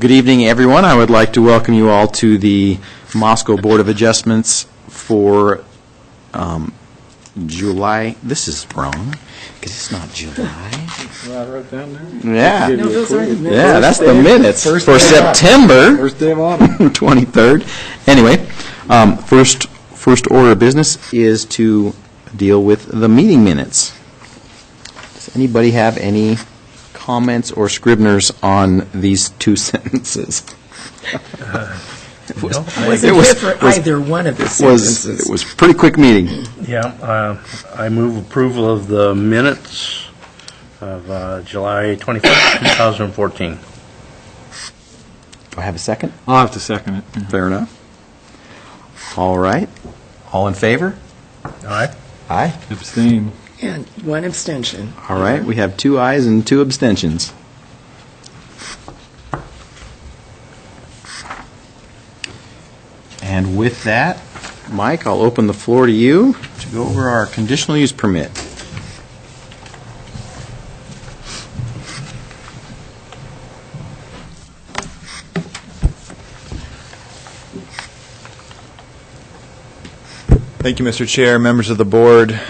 Good evening, everyone. I would like to welcome you all to the Moscow Board of Adjustments for July. This is wrong, because it's not July. I wrote down there. Yeah. No, those are the minutes. Yeah, that's the minutes for September First day of autumn. 23rd. Anyway, first order of business is to deal with the meeting minutes. Does anybody have any comments or scribners on these two sentences? It wasn't here for either one of the sentences. It was a pretty quick meeting. Yeah, I move approval of the minutes of July 21st, 2014. Do I have a second? I'll have to second it. Fair enough. All right. All in favor? All right? Aye. Abstain. And one abstention. All right. We have 2 ayes and 2 abstentions. And with that, Mike, I'll open the floor to you to go over our conditional use permit. Thank you, Mr. Chair, members of the board.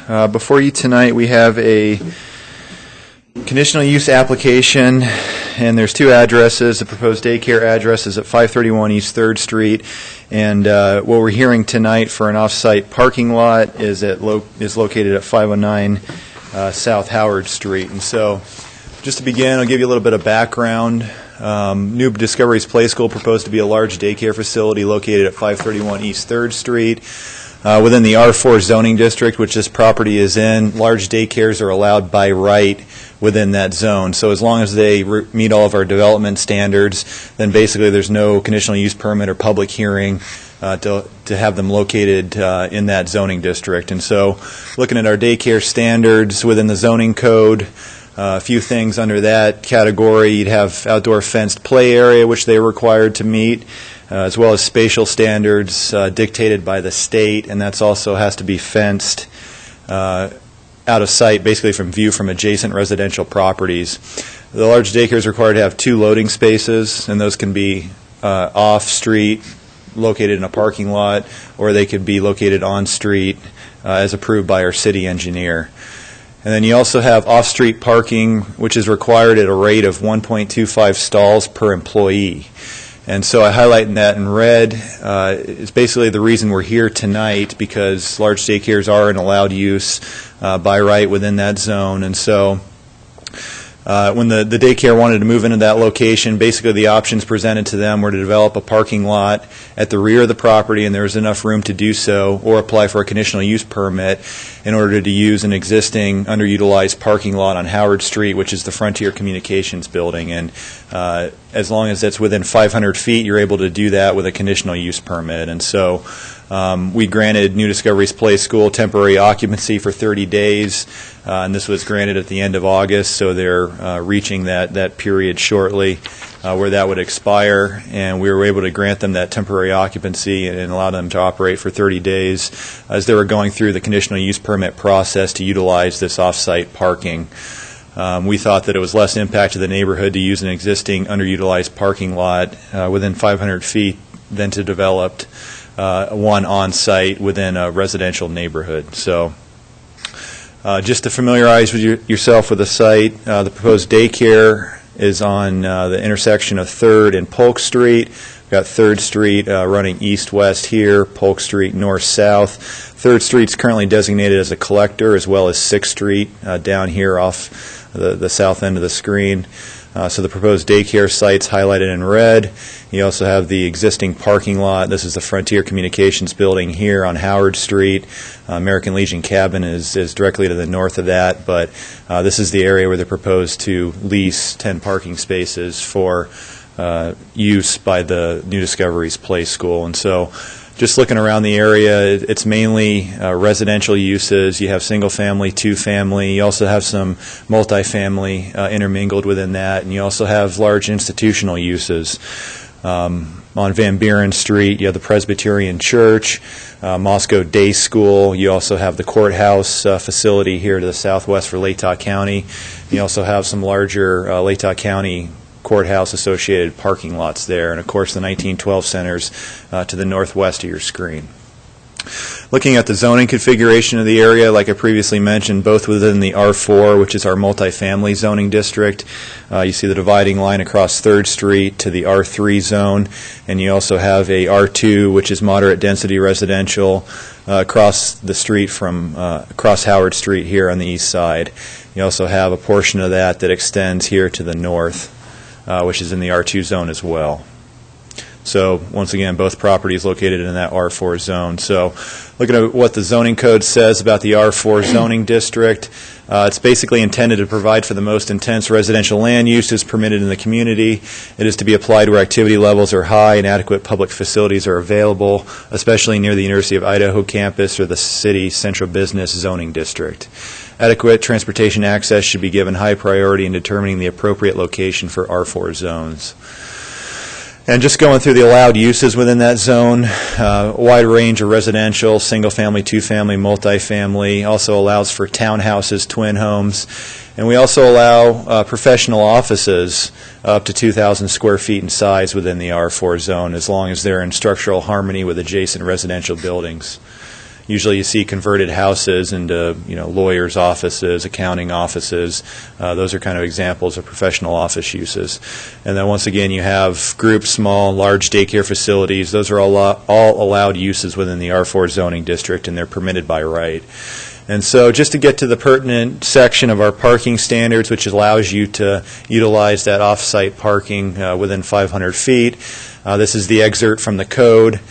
Before you tonight, we have a conditional use application, and there's 2 addresses. The proposed daycare address is at 531 East 3rd Street, and what we're hearing tonight for an off-site parking lot is located at 509 South Howard Street. And so, just to begin, I'll give you a little bit of background. New Discovery's Play School proposed to be a large daycare facility located at 531 East 3rd Street. Within the R4 zoning district, which this property is in, large daycares are allowed by right within that zone. So as long as they meet all of our development standards, then basically there's no conditional use permit or public hearing to have them located in that zoning district. And so looking at our daycare standards within the zoning code, a few things under that category. You'd have outdoor fenced play area, which they are required to meet, as well as spatial standards dictated by the state, and that's also has to be fenced out of sight, basically from view from adjacent residential properties. The large daycare is required to have 2 loading spaces, and those can be off-street, located in a parking lot, or they could be located on-street as approved by our city engineer. And then you also have off-street parking, which is required at a rate of 1.25 stalls per employee. And so I highlight that in red. It's basically the reason we're here tonight, because large daycares are an allowed use by right within that zone. And so when the daycare wanted to move into that location, basically the options presented to them were to develop a parking lot at the rear of the property, and there was enough room to do so, or apply for a conditional use permit in order to use an existing underutilized parking lot on Howard Street, which is the Frontier Communications building. And as long as that's within 500 feet, you're able to do that with a conditional use permit. And so we granted New Discovery's Play School temporary occupancy for 30 days, and this was granted at the end of August, so they're reaching that period shortly where that would expire, and we were able to grant them that temporary occupancy and allow them to operate for 30 days as they were going through the conditional use permit process to utilize this off-site parking. We thought that it was less impact to the neighborhood to use an existing underutilized parking lot within 500 feet than to develop one on-site within a residential neighborhood. So just to familiarize yourself with the site, the proposed daycare is on the intersection of 3rd and Polk Street. We've got 3rd Street running east-west here, Polk Street north-south. 3rd Street's currently designated as a collector, as well as 6th Street down here off the south end of the screen. So the proposed daycare site's highlighted in red. You also have the existing parking lot. This is the Frontier Communications building here on Howard Street. American Legion Cabin is directly to the north of that, but this is the area where they're proposed to lease 10 parking spaces for use by the New Discovery's Play School. And so just looking around the area, it's mainly residential uses. You have single-family, two-family. You also have some multifamily intermingled within that, and you also have large institutional uses. On Van Buren Street, you have the Presbyterian Church, Moscow Day School. You also have the courthouse facility here to the southwest for Latah County. You also have some larger Latah County courthouse-associated parking lots there. And, of course, the 1912 centers to the northwest of your screen. Looking at the zoning configuration of the area, like I previously mentioned, both within the R4, which is our multifamily zoning district. You see the dividing line across 3rd Street to the R3 zone, and you also have a R2, which is moderate density residential, across the street from across Howard Street here on the east side. You also have a portion of that that extends here to the north, which is in the R2 zone as well. So once again, both properties located in that R4 zone. So looking at what the zoning code says about the R4 zoning district, it's basically intended to provide for the most intense residential land use as permitted in the community. It is to be applied where activity levels are high and adequate public facilities are available, especially near the University of Idaho campus or the city central business zoning district. Adequate transportation access should be given high priority in determining the appropriate location for R4 zones. And just going through the allowed uses within that zone, a wide range of residential, single-family, two-family, multifamily, also allows for townhouses, twin homes, and we also allow professional offices up to 2,000 square feet in size within the R4 zone, as long as they're in structural harmony with adjacent residential buildings. Usually you see converted houses into, lawyers' offices, accounting offices. Those are kind of examples of professional office uses. And then once again, you have group, small, large daycare facilities. Those are all allowed uses within the R4 zoning district, and they're permitted by right. And so just to get to the pertinent section of our parking standards, which allows you to utilize that off-site parking within 500 feet, this is the excerpt from the code.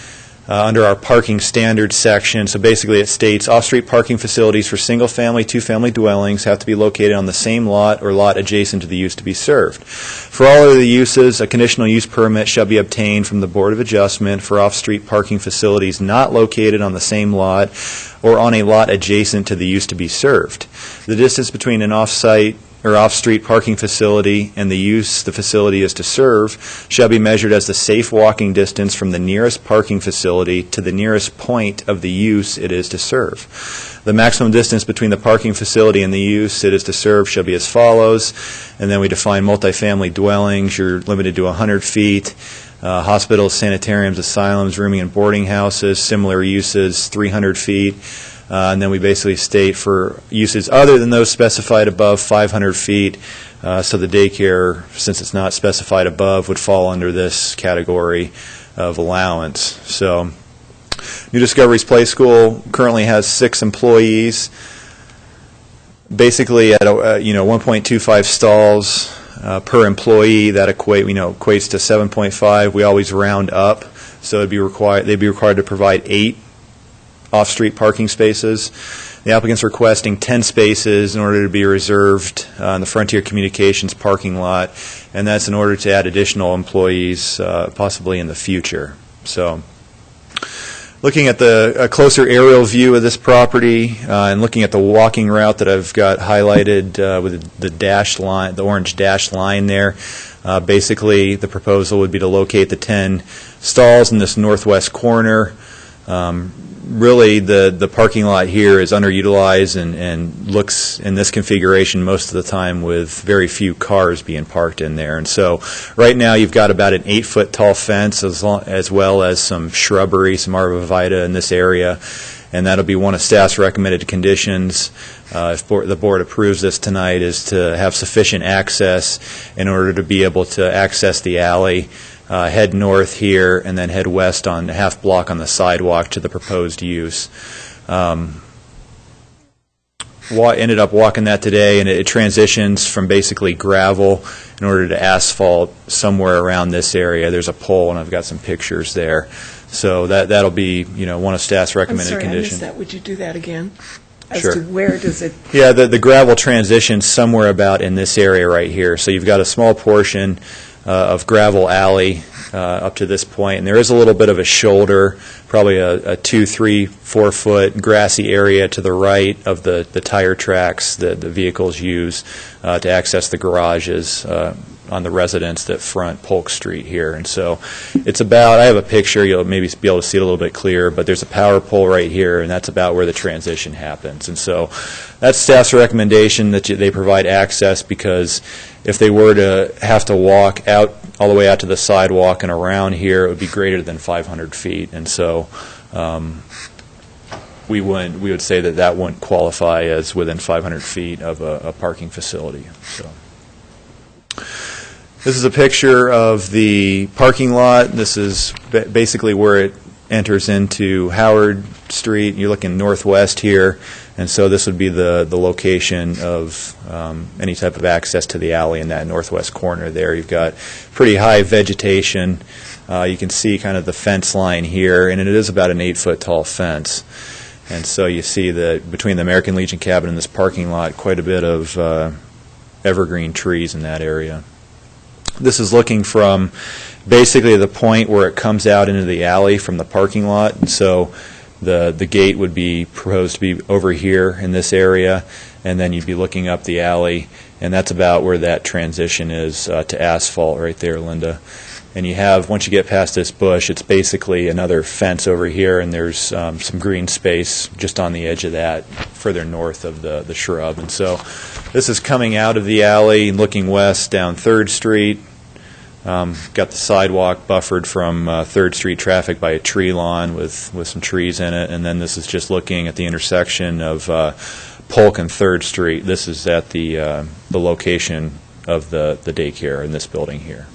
Under our parking standards section. So basically it states off-street parking facilities for single-family, two-family dwellings have to be located on the same lot or lot adjacent to the use to be served. For all of the uses, a conditional use permit shall be obtained from the Board of Adjustment for off-street parking facilities not located on the same lot or on a lot adjacent to the use to be served. The distance between an off-site or off-street parking facility and the use the facility is to serve shall be measured as the safe walking distance from the nearest parking facility to the nearest point of the use it is to serve. The maximum distance between the parking facility and the use it is to serve shall be as follows. And then we define multifamily dwellings. You're limited to 100 feet. Hospitals, sanitariums, asylums, rooming and boarding houses, similar uses, 300 feet. And then we basically state for uses other than those specified above 500 feet, so the daycare, since it's not specified above, would fall under this category of allowance. So New Discoveries Play School currently has 6 employees, basically at 1.25 stalls per employee. That equates to 7.5. We always round up, so they'd be required to provide 8 off-street parking spaces. The applicant's requesting 10 spaces in order to be reserved in the Frontier Communications parking lot, and that's in order to add additional employees possibly in the future. So looking at a closer aerial view of this property and looking at the walking route that I've got highlighted with the dashed line, the orange dashed line there, basically the proposal would be to locate the 10 stalls in this northwest corner. Really, the parking lot here is underutilized and looks in this configuration most of the time with very few cars being parked in there. And so right now you've got about an 8-foot tall fence as well as some shrubbery, some arborvitae in this area. And that'll be one of staff's recommended conditions, if the board approves this tonight, is to have sufficient access in order to be able to access the alley. Head north here and then head west on a half block on the sidewalk to the proposed use. Ended up walking that today, and it transitions from basically gravel in order to asphalt somewhere around this area. There's a pole, and I've got some pictures there. So that'll be one of staff's recommended conditions. I missed that. Would you do that again? Sure. As to where does it? Yeah, the gravel transitions somewhere about in this area right here. So you've got a small portion of gravel alley up to this point, and there is a little bit of a shoulder, probably a 2, 3, 4 foot grassy area to the right of the tire tracks that the vehicles use to access the garages the residents that front Polk Street here. And so it's about, I have a picture, you'll maybe be able to see it a little bit clearer, but there's a power pole right here, and that's about where the transition happens. And so that's staff's recommendation, that they provide access, because if they were to have to walk out all the way out to the sidewalk and around here, it would be greater than 500 feet. And so we would say that that wouldn't qualify as within 500 feet of a parking facility. So this is a picture of the parking lot. This is basically where it enters into Howard Street. You're looking northwest here, and so this would be the location of any type of access to the alley in that northwest corner there. You've got pretty high vegetation. You can see kind of the fence line here, and it is about an 8-foot tall fence. And so you see that between the American Legion cabin and this parking lot, quite a bit of evergreen trees in that area. This is looking from basically the point where it comes out into the alley from the parking lot. And so the gate would be proposed to be over here in this area, and then you'd be looking up the alley, and that's about where that transition is to asphalt right there, Linda. And you have, once you get past this bush, it's basically another fence over here, and there's some green space just on the edge of that, further north of the shrub. And so this is coming out of the alley, looking west down 3rd Street. Got the sidewalk buffered from 3rd Street traffic by a tree lawn with some trees in it. And then this is just looking at the intersection of Polk and 3rd Street. This is at the location of the daycare in this building here.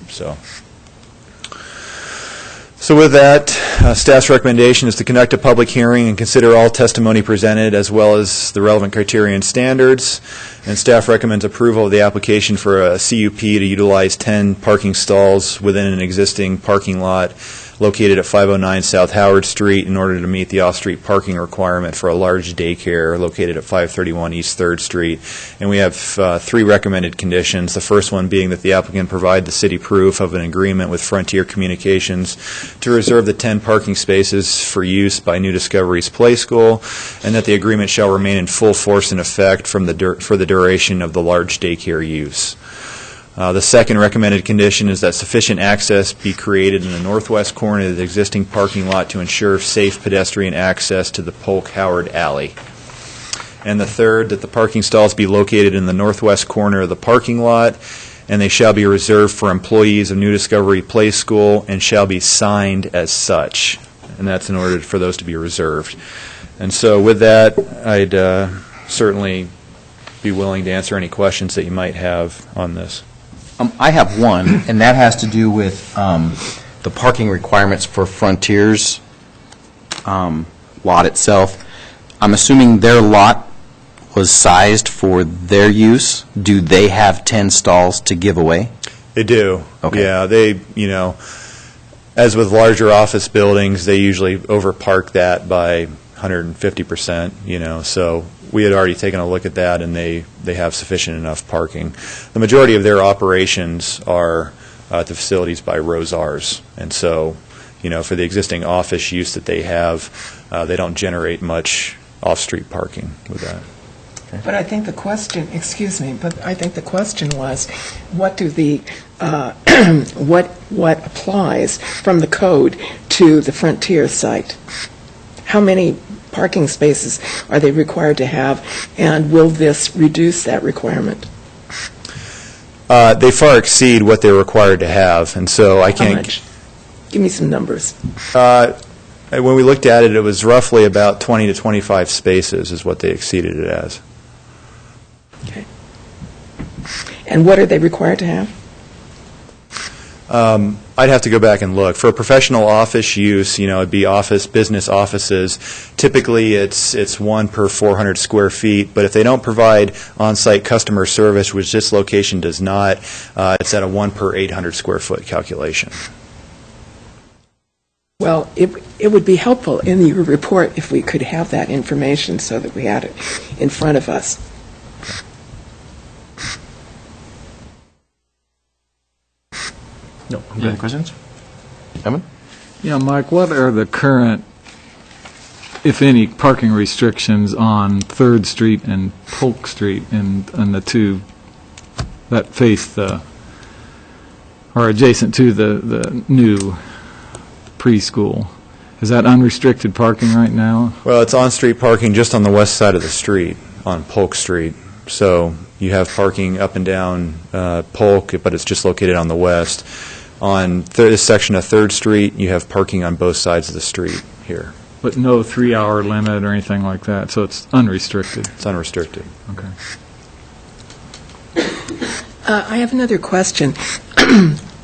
So with that, staff's recommendation is to conduct a public hearing and consider all testimony presented as well as the relevant criteria and standards. And staff recommends approval of the application for a CUP to utilize 10 parking stalls within an existing parking lot located at 509 South Howard Street in order to meet the off-street parking requirement for a large daycare located at 531 East 3rd Street. And we have 3 recommended conditions, the first one being that the applicant provide the city proof of an agreement with Frontier Communications to reserve the 10 parking spaces for use by New Discovery's Play School, and that the agreement shall remain in full force and effect for the duration of the large daycare use. The second recommended condition is that sufficient access be created in the northwest corner of the existing parking lot to ensure safe pedestrian access to the Polk-Howard Alley. And the third, that the parking stalls be located in the northwest corner of the parking lot, and they shall be reserved for employees of New Discovery Play School and shall be signed as such. And that's in order for those to be reserved. And so with that, I'd certainly be willing to answer any questions that you might have on this. I have one, and that has to do with the parking requirements for Frontier's lot itself. I'm assuming their lot was sized for their use. Do they have 10 stalls to give away? They do. Okay. Yeah, they, as with larger office buildings, they usually overpark that by 150%, so we had already taken a look at that, and they have sufficient enough parking. The majority of their operations are at the facilities by Rosars, and so, for the existing office use that they have, they don't generate much off-street parking with that. But I think the question, excuse me, but I think the question was, what do the, what applies from the code to the Frontier site? How many parking spaces are they required to have, and will this reduce that requirement? They far exceed what they're required to have, and so I can't... How much? Give me some numbers. When we looked at it, it was roughly about 20 to 25 spaces is what they exceeded it as. Okay. And what are they required to have? I'd have to go back and look. For a professional office use, it'd be business offices. Typically, it's 1 per 400 square feet, but if they don't provide on-site customer service, which this location does not, it's at a 1 per 800 square foot calculation. Well, it would be helpful in your report if we could have that information so that we had it in front of us. No, Any questions? Evan? Yeah, Mike, what are the current, if any, parking restrictions on 3rd Street and Polk Street and the two that face the or adjacent to the new preschool. Is that unrestricted parking right now? Well, it's on-street parking just on the west side of the street, on Polk Street. So you have parking up and down Polk, but it's just located on the west. On this section of 3rd Street, you have parking on both sides of the street here. But no 3-hour limit or anything like that, so it's unrestricted? It's unrestricted. Okay. I have another question.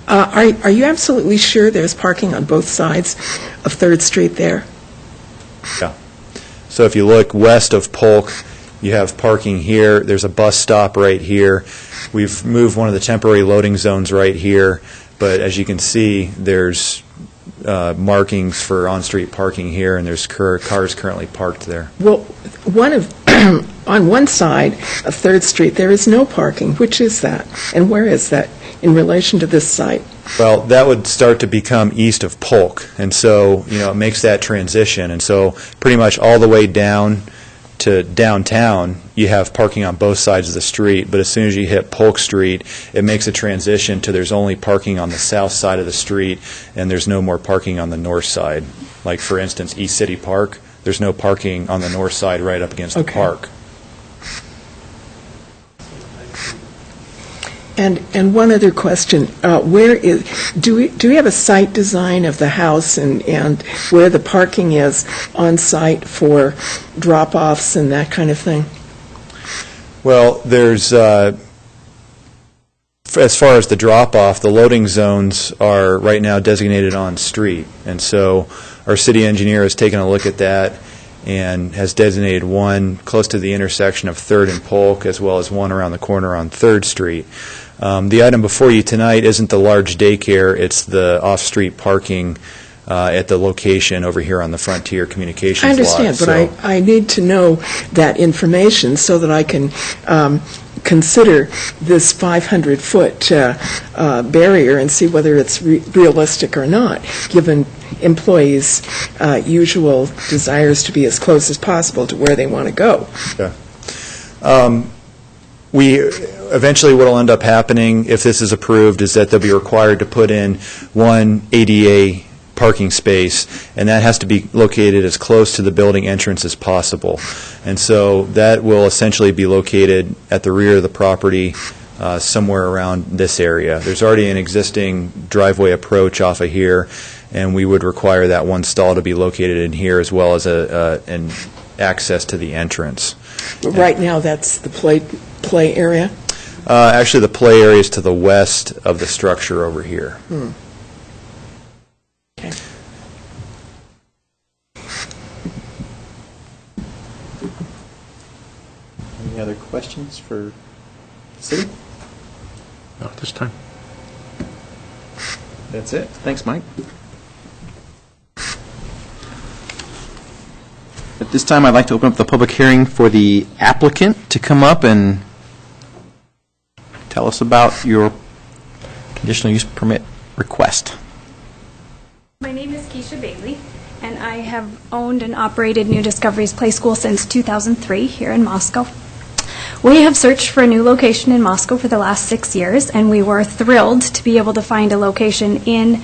Are you absolutely sure there's parking on both sides of 3rd Street there? Yeah. So if you look west of Polk, you have parking here. There's a bus stop right here. We've moved one of the temporary loading zones right here, but as you can see, there's markings for on-street parking here, and there's cars currently parked there. Well, on one side of 3rd Street, there is no parking. Which is that? And where is that in relation to this site? Well, that would start to become east of Polk, and so, it makes that transition. And so pretty much all the way down to downtown, you have parking on both sides of the street, but as soon as you hit Polk Street, it makes a transition to there's only parking on the south side of the street, and there's no more parking on the north side. Like, for instance, East City Park, there's no parking on the north side right up against the park. And one other question: do we have a site design of the house and where the parking is on site for drop-offs and that kind of thing? Well, there's as far as the drop-off, the loading zones are right now designated on street, and so our city engineer has taken a look at that and has designated one close to the intersection of 3rd and Polk, as well as one around the corner on 3rd Street. The item before you tonight isn't the large daycare, it's the off-street parking at the location over here on the Frontier Communications lot. I understand, but I need to know that information so that I can consider this 500-foot barrier and see whether it's realistic or not, given employees' usual desires to be as close as possible to where they want to go. Yeah. Eventually what will end up happening, if this is approved, is that they'll be required to put in one ADA parking space, and that has to be located as close to the building entrance as possible. And so that will essentially be located at the rear of the property, somewhere around this area. There's already an existing driveway approach off of here, and we would require that one stall to be located in here, as well as an access to the entrance. Right now, that's the play area? Actually, the play area is to the west of the structure over here. Okay. Any other questions for the city? Not at this time. That's it. Thanks, Mike. At this time, I'd like to open up the public hearing for the applicant to come up and tell us about your conditional use permit request. My name is Keisha Bailey, and I have owned and operated New Discoveries Play School since 2003 here in Moscow. We have searched for a new location in Moscow for the last 6 years, and we were thrilled to be able to find a location in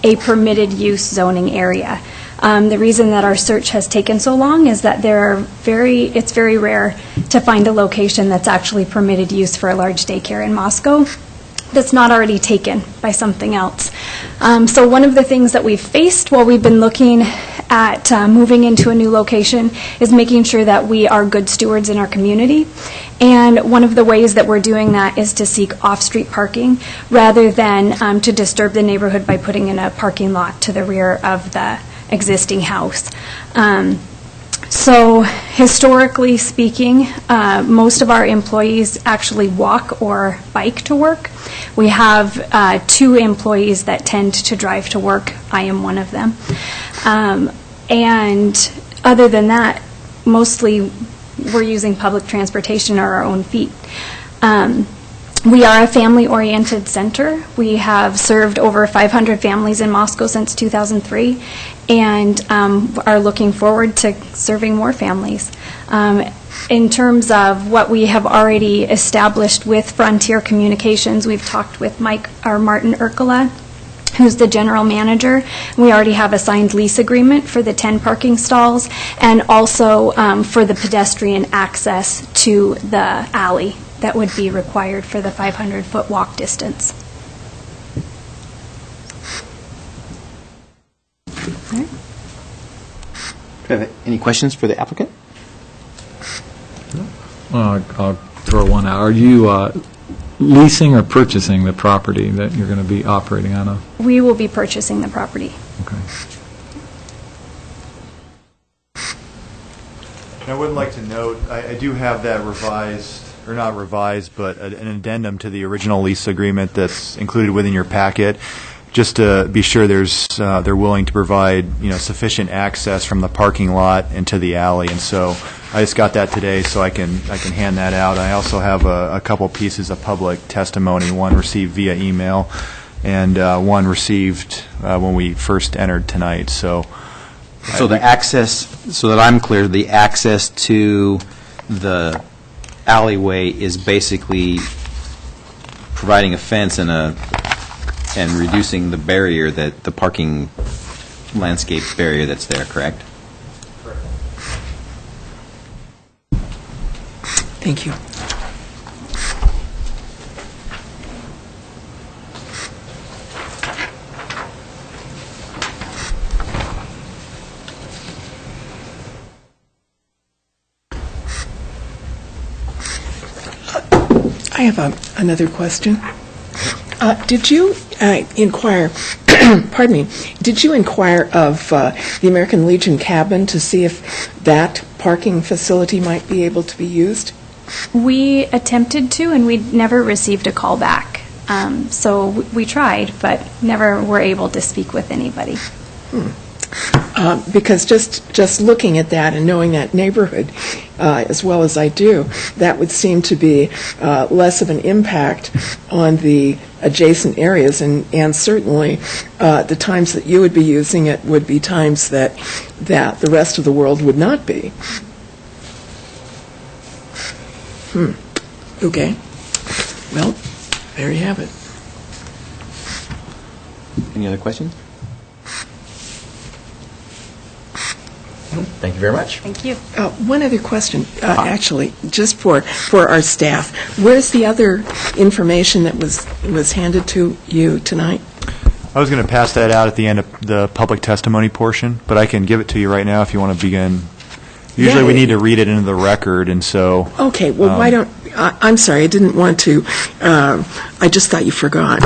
a permitted use zoning area. The reason that our search has taken so long is that it's very rare to find a location that's actually permitted use for a large daycare in Moscow that's not already taken by something else. So one of the things that we've faced while we've been looking at moving into a new location is making sure that we are good stewards in our community. And one of the ways that we're doing that is to seek off-street parking rather than to disturb the neighborhood by putting in a parking lot to the rear of the existing house. So historically speaking, most of our employees actually walk or bike to work. We have 2 employees that tend to drive to work. I am one of them. And other than that, mostly we're using public transportation or our own feet. We are a family-oriented center. We have served over 500 families in Moscow since 2003 and are looking forward to serving more families. In terms of what we have already established with Frontier Communications, we've talked with Martin Urkela, who's the general manager. We already have a signed lease agreement for the 10 parking stalls and also for the pedestrian access to the alley that would be required for the 500-foot walk distance. Any questions for the applicant? I'll throw one out. Are you leasing or purchasing the property that you're going to be operating out of? We will be purchasing the property. Okay. And I would like to note, I do have that revised, or not revised, but an addendum to the original lease agreement that's included within your packet, just to be sure they're willing to provide, sufficient access from the parking lot into the alley. And so I just got that today, so I can hand that out. I also have a couple pieces of public testimony, one received via email, and one received when we first entered tonight. So the access, so that I'm clear, the access to the alleyway is basically providing a fence and reducing the barrier, that the parking landscape barrier that's there, correct? Thank you. I have another question. Did you inquire, pardon me, did you inquire of the American Legion cabin to see if that parking facility might be able to be used? We attempted to, and we never received a call back. So we tried, but never were able to speak with anybody. Because just looking at that and knowing that neighborhood as well as I do, that would seem to be less of an impact on the adjacent areas, and certainly the times that you would be using it would be times that the rest of the world would not be. Okay. Well, there you have it. Any other questions? Thank you very much. Thank you. One other question, actually, just for our staff. Where's the other information that was handed to you tonight? I was going to pass that out at the end of the public testimony portion, but I can give it to you right now if you want to begin. Usually we need to read it into the record, and so... Okay, well, why don't... I'm sorry, I didn't want to... I just thought you forgot.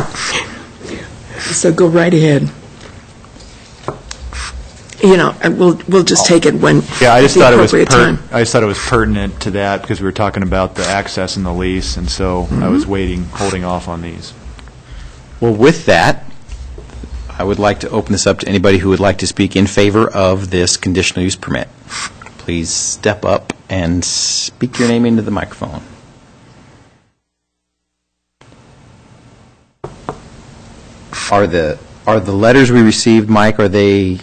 So go right ahead. We'll just take it when I just thought I just thought it was pertinent to that because we were talking about the access and the lease, and so I was holding off on these. Well, with that, I would like to open this up to anybody who would like to speak in favor of this conditional use permit. Please step up and speak your name into the microphone. Are the letters we received, Mike, are they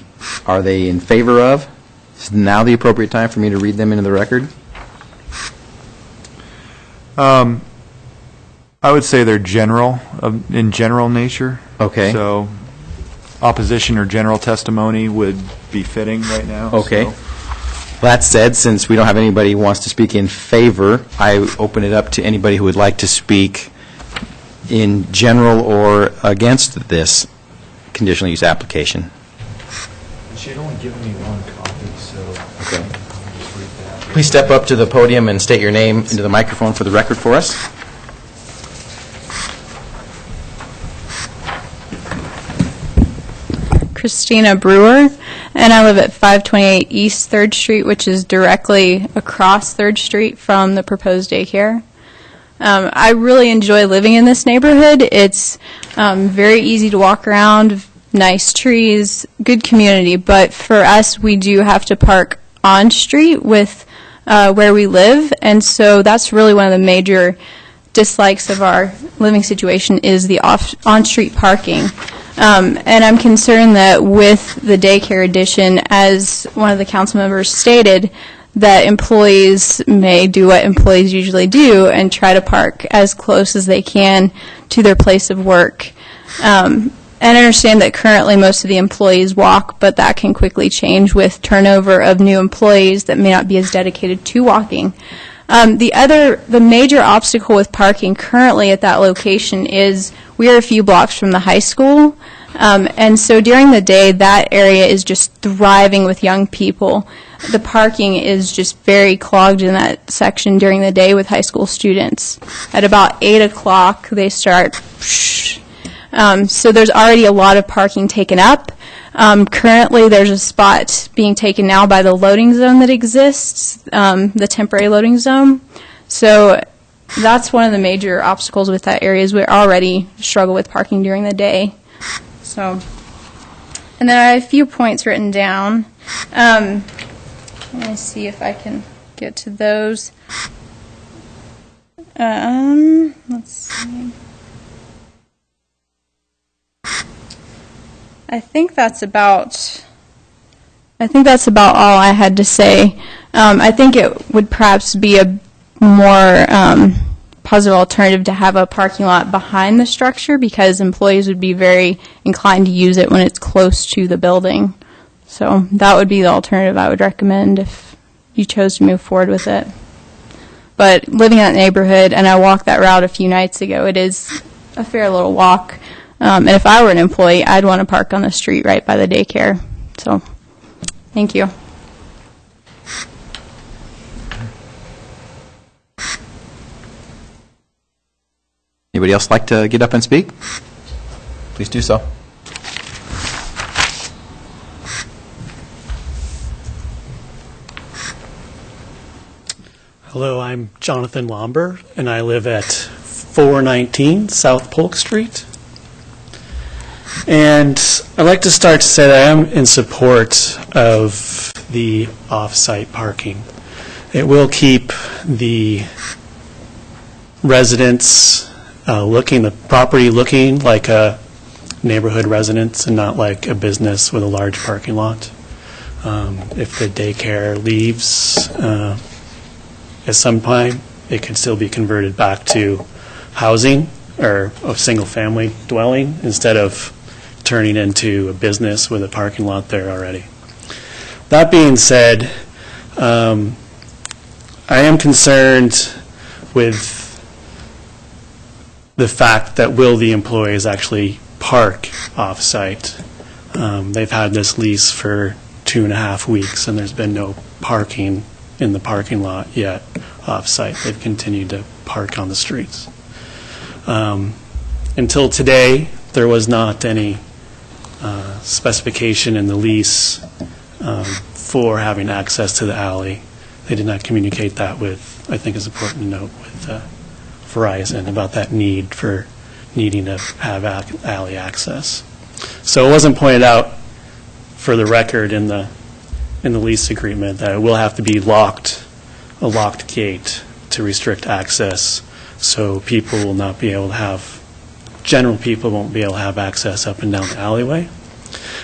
in favor of? Is now the appropriate time for me to read them into the record? I would say they're in general nature. Okay. So opposition or general testimony would be fitting right now. Okay. So. That said, since we don't have anybody who wants to speak in favor, I open it up to anybody who would like to speak in general or against this conditional use application. She had only given me one copy, so Okay. I'll just read that. Please step up to the podium and state your name into the microphone for the record for us. Christina Brewer, and I live at 528 East 3rd Street, which is directly across 3rd Street from the proposed daycare. I really enjoy living in this neighborhood. It's very easy to walk around, nice trees, good community, but for us, we do have to park on street with where we live, and so that's really one of the major dislikes of our living situation is the on-street parking. And I'm concerned that with the daycare addition, as one of the council members stated, that employees may do what employees usually do and try to park as close as they can to their place of work. And I understand that currently most of the employees walk, but that can quickly change with turnover of new employees that may not be as dedicated to walking. The major obstacle with parking currently at that location is we are a few blocks from the high school, and so during the day that area is just thriving with young people. The parking is just very clogged in that section during the day with high school students. At about 8 o'clock they start, so there's already a lot of parking taken up. Currently there's a spot being taken now by the loading zone that exists, the temporary loading zone. So that's one of the major obstacles with that area is we already struggle with parking during the day. So, and then I have a few points written down. Let me see if I can get to those. Let's see. I think that's about all I had to say. I think it would perhaps be a more positive alternative to have a parking lot behind the structure because employees would be very inclined to use it when it's close to the building. So that would be the alternative I would recommend if you chose to move forward with it. But living in that neighborhood, and I walked that route a few nights ago, it is a fair little walk. And if I were an employee, I'd want to park on the street right by the daycare. So, thank you. Anybody else like to get up and speak? Please do so. Hello, I'm Jonathan Lomber, and I live at 419 South Polk Street. And I'd like to start to say that I am in support of the off-site parking. It will keep the residents the property looking like a neighborhood residence and not like a business with a large parking lot. If the daycare leaves at some time, it can still be converted back to housing or a single-family dwelling instead of turning into a business with a parking lot there already. That being said, I am concerned with the fact that will the employees actually park off-site. They've had this lease for 2.5 weeks, and there's been no parking in the parking lot yet off-site. They've continued to park on the streets. Until today, there was not any specification in the lease for having access to the alley. They did not communicate that with, I think it's important to note, with Verizon about that need for needing to have alley access. So it wasn't pointed out for the record in the lease agreement that it will have to be a locked gate to restrict access, so people will not be able to have, general people won't be able to have access up and down the alleyway.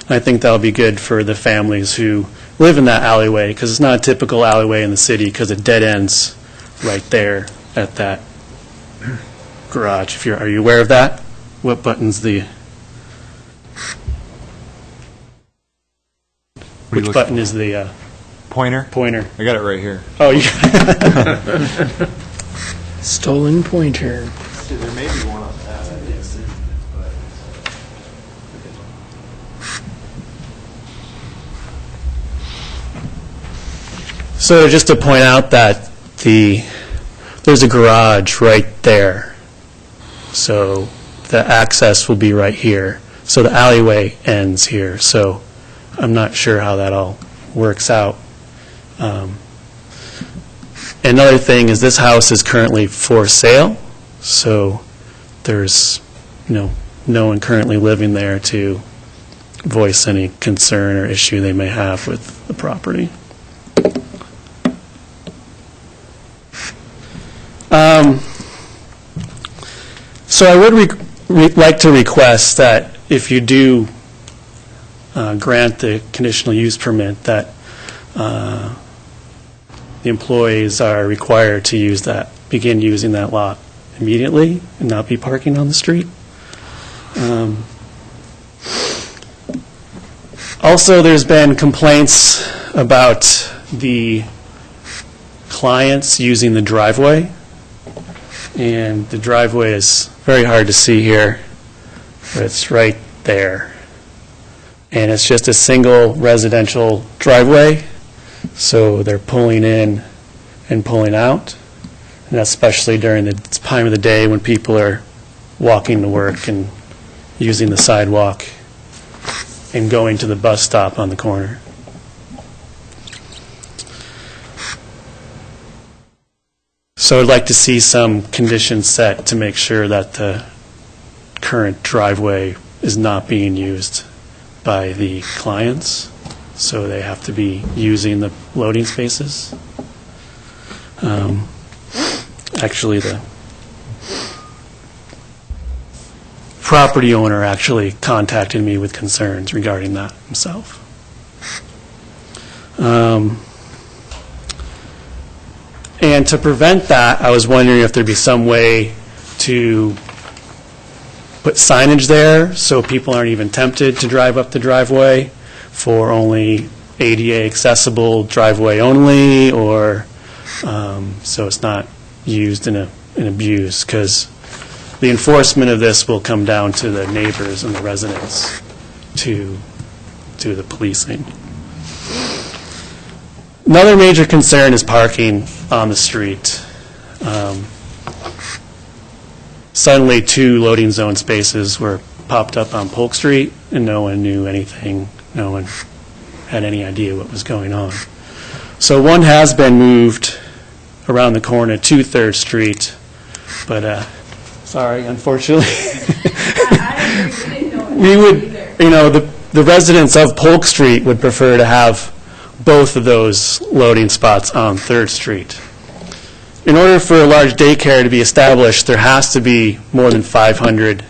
And I think that will be good for the families who live in that alleyway, because it's not a typical alleyway in the city because it dead ends right there at that garage. Are you aware of that? What button's the... Which button is the... Pointer? Pointer. I got it right here. Oh, you Stolen pointer. There may be one on that. So just to point out that there's a garage right there. So the access will be right here. So the alleyway ends here. So I'm not sure how that all works out. Another thing is this house is currently for sale. So there's no one currently living there to voice any concern or issue they may have with the property. So I would like to request that if you do grant the conditional use permit, that the employees are required to begin using that lot immediately and not be parking on the street. Also, there's been complaints about the clients using the driveway, and the driveway is very hard to see here, but it's right there. And it's just a single residential driveway, so they're pulling in and pulling out, and that's especially during the time of the day when people are walking to work and using the sidewalk and going to the bus stop on the corner. So I'd like to see some conditions set to make sure that the current driveway is not being used by the clients, so they have to be using the loading spaces. Actually, the property owner actually contacted me with concerns regarding that himself. And to prevent that, I was wondering if there'd be some way to put signage there so people aren't even tempted to drive up the driveway for only ADA accessible driveway only, or so it's not used and abused, because the enforcement of this will come down to the neighbors and the residents to do the policing. Another major concern is parking on the street. Suddenly, 2 loading zone spaces were popped up on Polk Street, and no one knew anything. No one had any idea what was going on. So one has been moved around the corner to 3rd Street, but sorry, unfortunately. We would, the residents of Polk Street would prefer to have both of those loading spots on 3rd Street. In order for a large daycare to be established, there has to be more than 500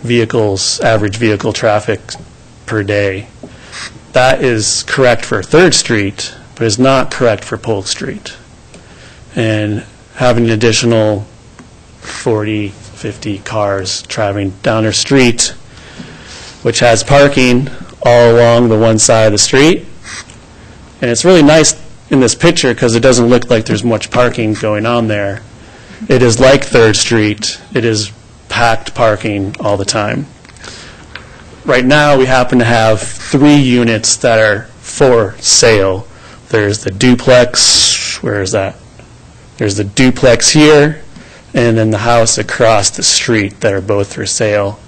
vehicles, average vehicle traffic per day. That is correct for 3rd Street, but is not correct for Polk Street. And having an additional 40, 50 cars traveling down our street, which has parking all along the one side of the street. And it's really nice in this picture because it doesn't look like there's much parking going on there. It is like 3rd Street. It is packed parking all the time. Right now, we happen to have 3 units that are for sale. There's the duplex. Where is that? There's the duplex here, and then the house across the street that are both for sale.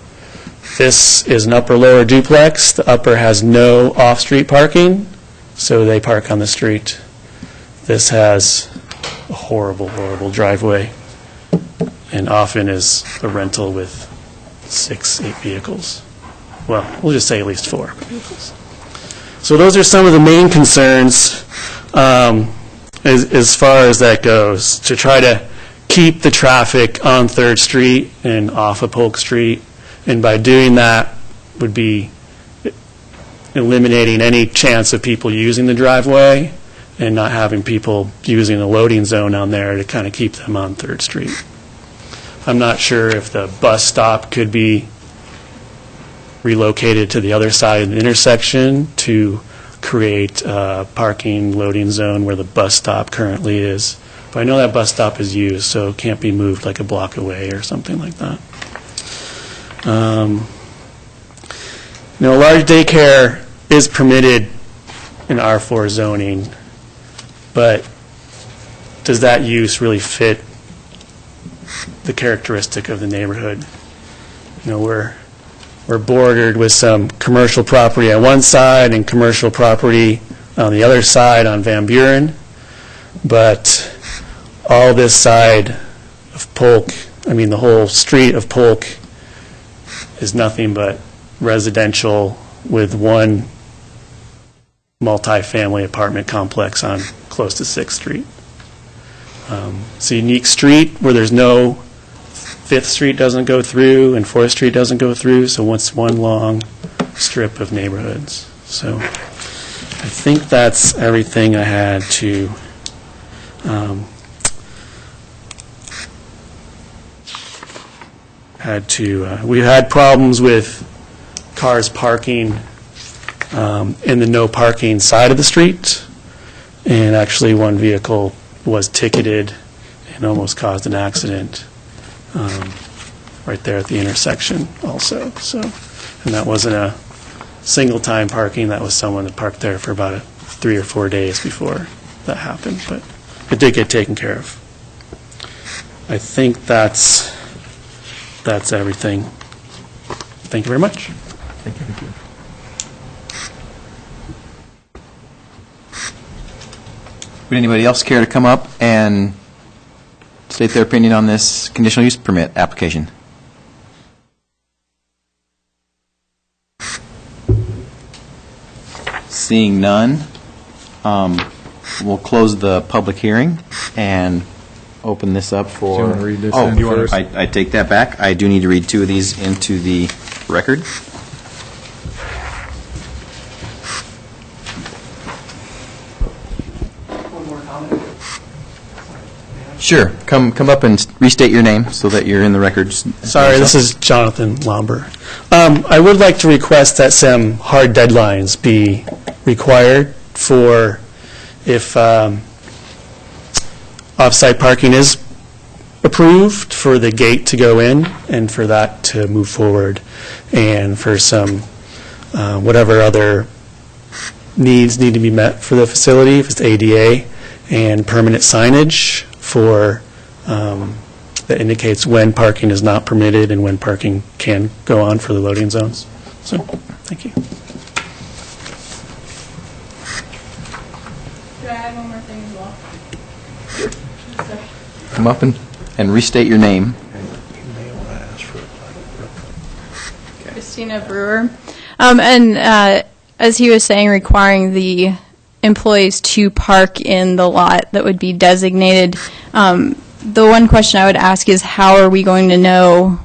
This is an upper-lower duplex. The upper has no off-street parking, so they park on the street. This has a horrible, horrible driveway, and often is a rental with 6, 8 vehicles. Well, we'll just say at least 4 vehicles. So those are some of the main concerns as far as that goes, to try to keep the traffic on 3rd Street and off of Polk Street. And by doing that would be eliminating any chance of people using the driveway and not having people using the loading zone on there to kind of keep them on 3rd Street. I'm not sure if the bus stop could be relocated to the other side of the intersection to create a parking loading zone where the bus stop currently is. But I know that bus stop is used, so it can't be moved like a block away or something like that. Large daycare is permitted in R4 zoning, but does that use really fit the characteristic of the neighborhood? We're bordered with some commercial property on one side and commercial property on the other side on Van Buren, but all this side of Polk, the whole street of Polk is nothing but residential with one multi-family apartment complex on close to 6th Street. It's a unique street where there's no 5th Street doesn't go through and 4th Street doesn't go through, so it's one long strip of neighborhoods. So I think that's everything I had to We had problems with cars parking in the no parking side of the street, and actually one vehicle was ticketed and almost caused an accident right there at the intersection also. So, and that wasn't a single time parking, that was someone that parked there for about 3 or 4 days before that happened, but it did get taken care of. I think that's everything. Thank you very much. Thank you. Would anybody else care to come up and state their opinion on this conditional use permit application? Seeing none, we'll close the public hearing and open this up for... Do you want to read this Oh, in first? I take that back. I do need to read 2 of these into the record. Sure. Come up and restate your name so that you're in the records. Sorry, this is Jonathan Lomber. I would like to request that some hard deadlines be required for if off-site parking is approved, for the gate to go in and for that to move forward, and for some whatever other needs need to be met for the facility, if it's ADA, and permanent signage for that indicates when parking is not permitted and when parking can go on for the loading zones. So, thank you. Do I have one more thing as well? Come up and restate your name. Christina Brewer. As he was saying, requiring the employees to park in the lot that would be designated. The one question I would ask is, how are we going to know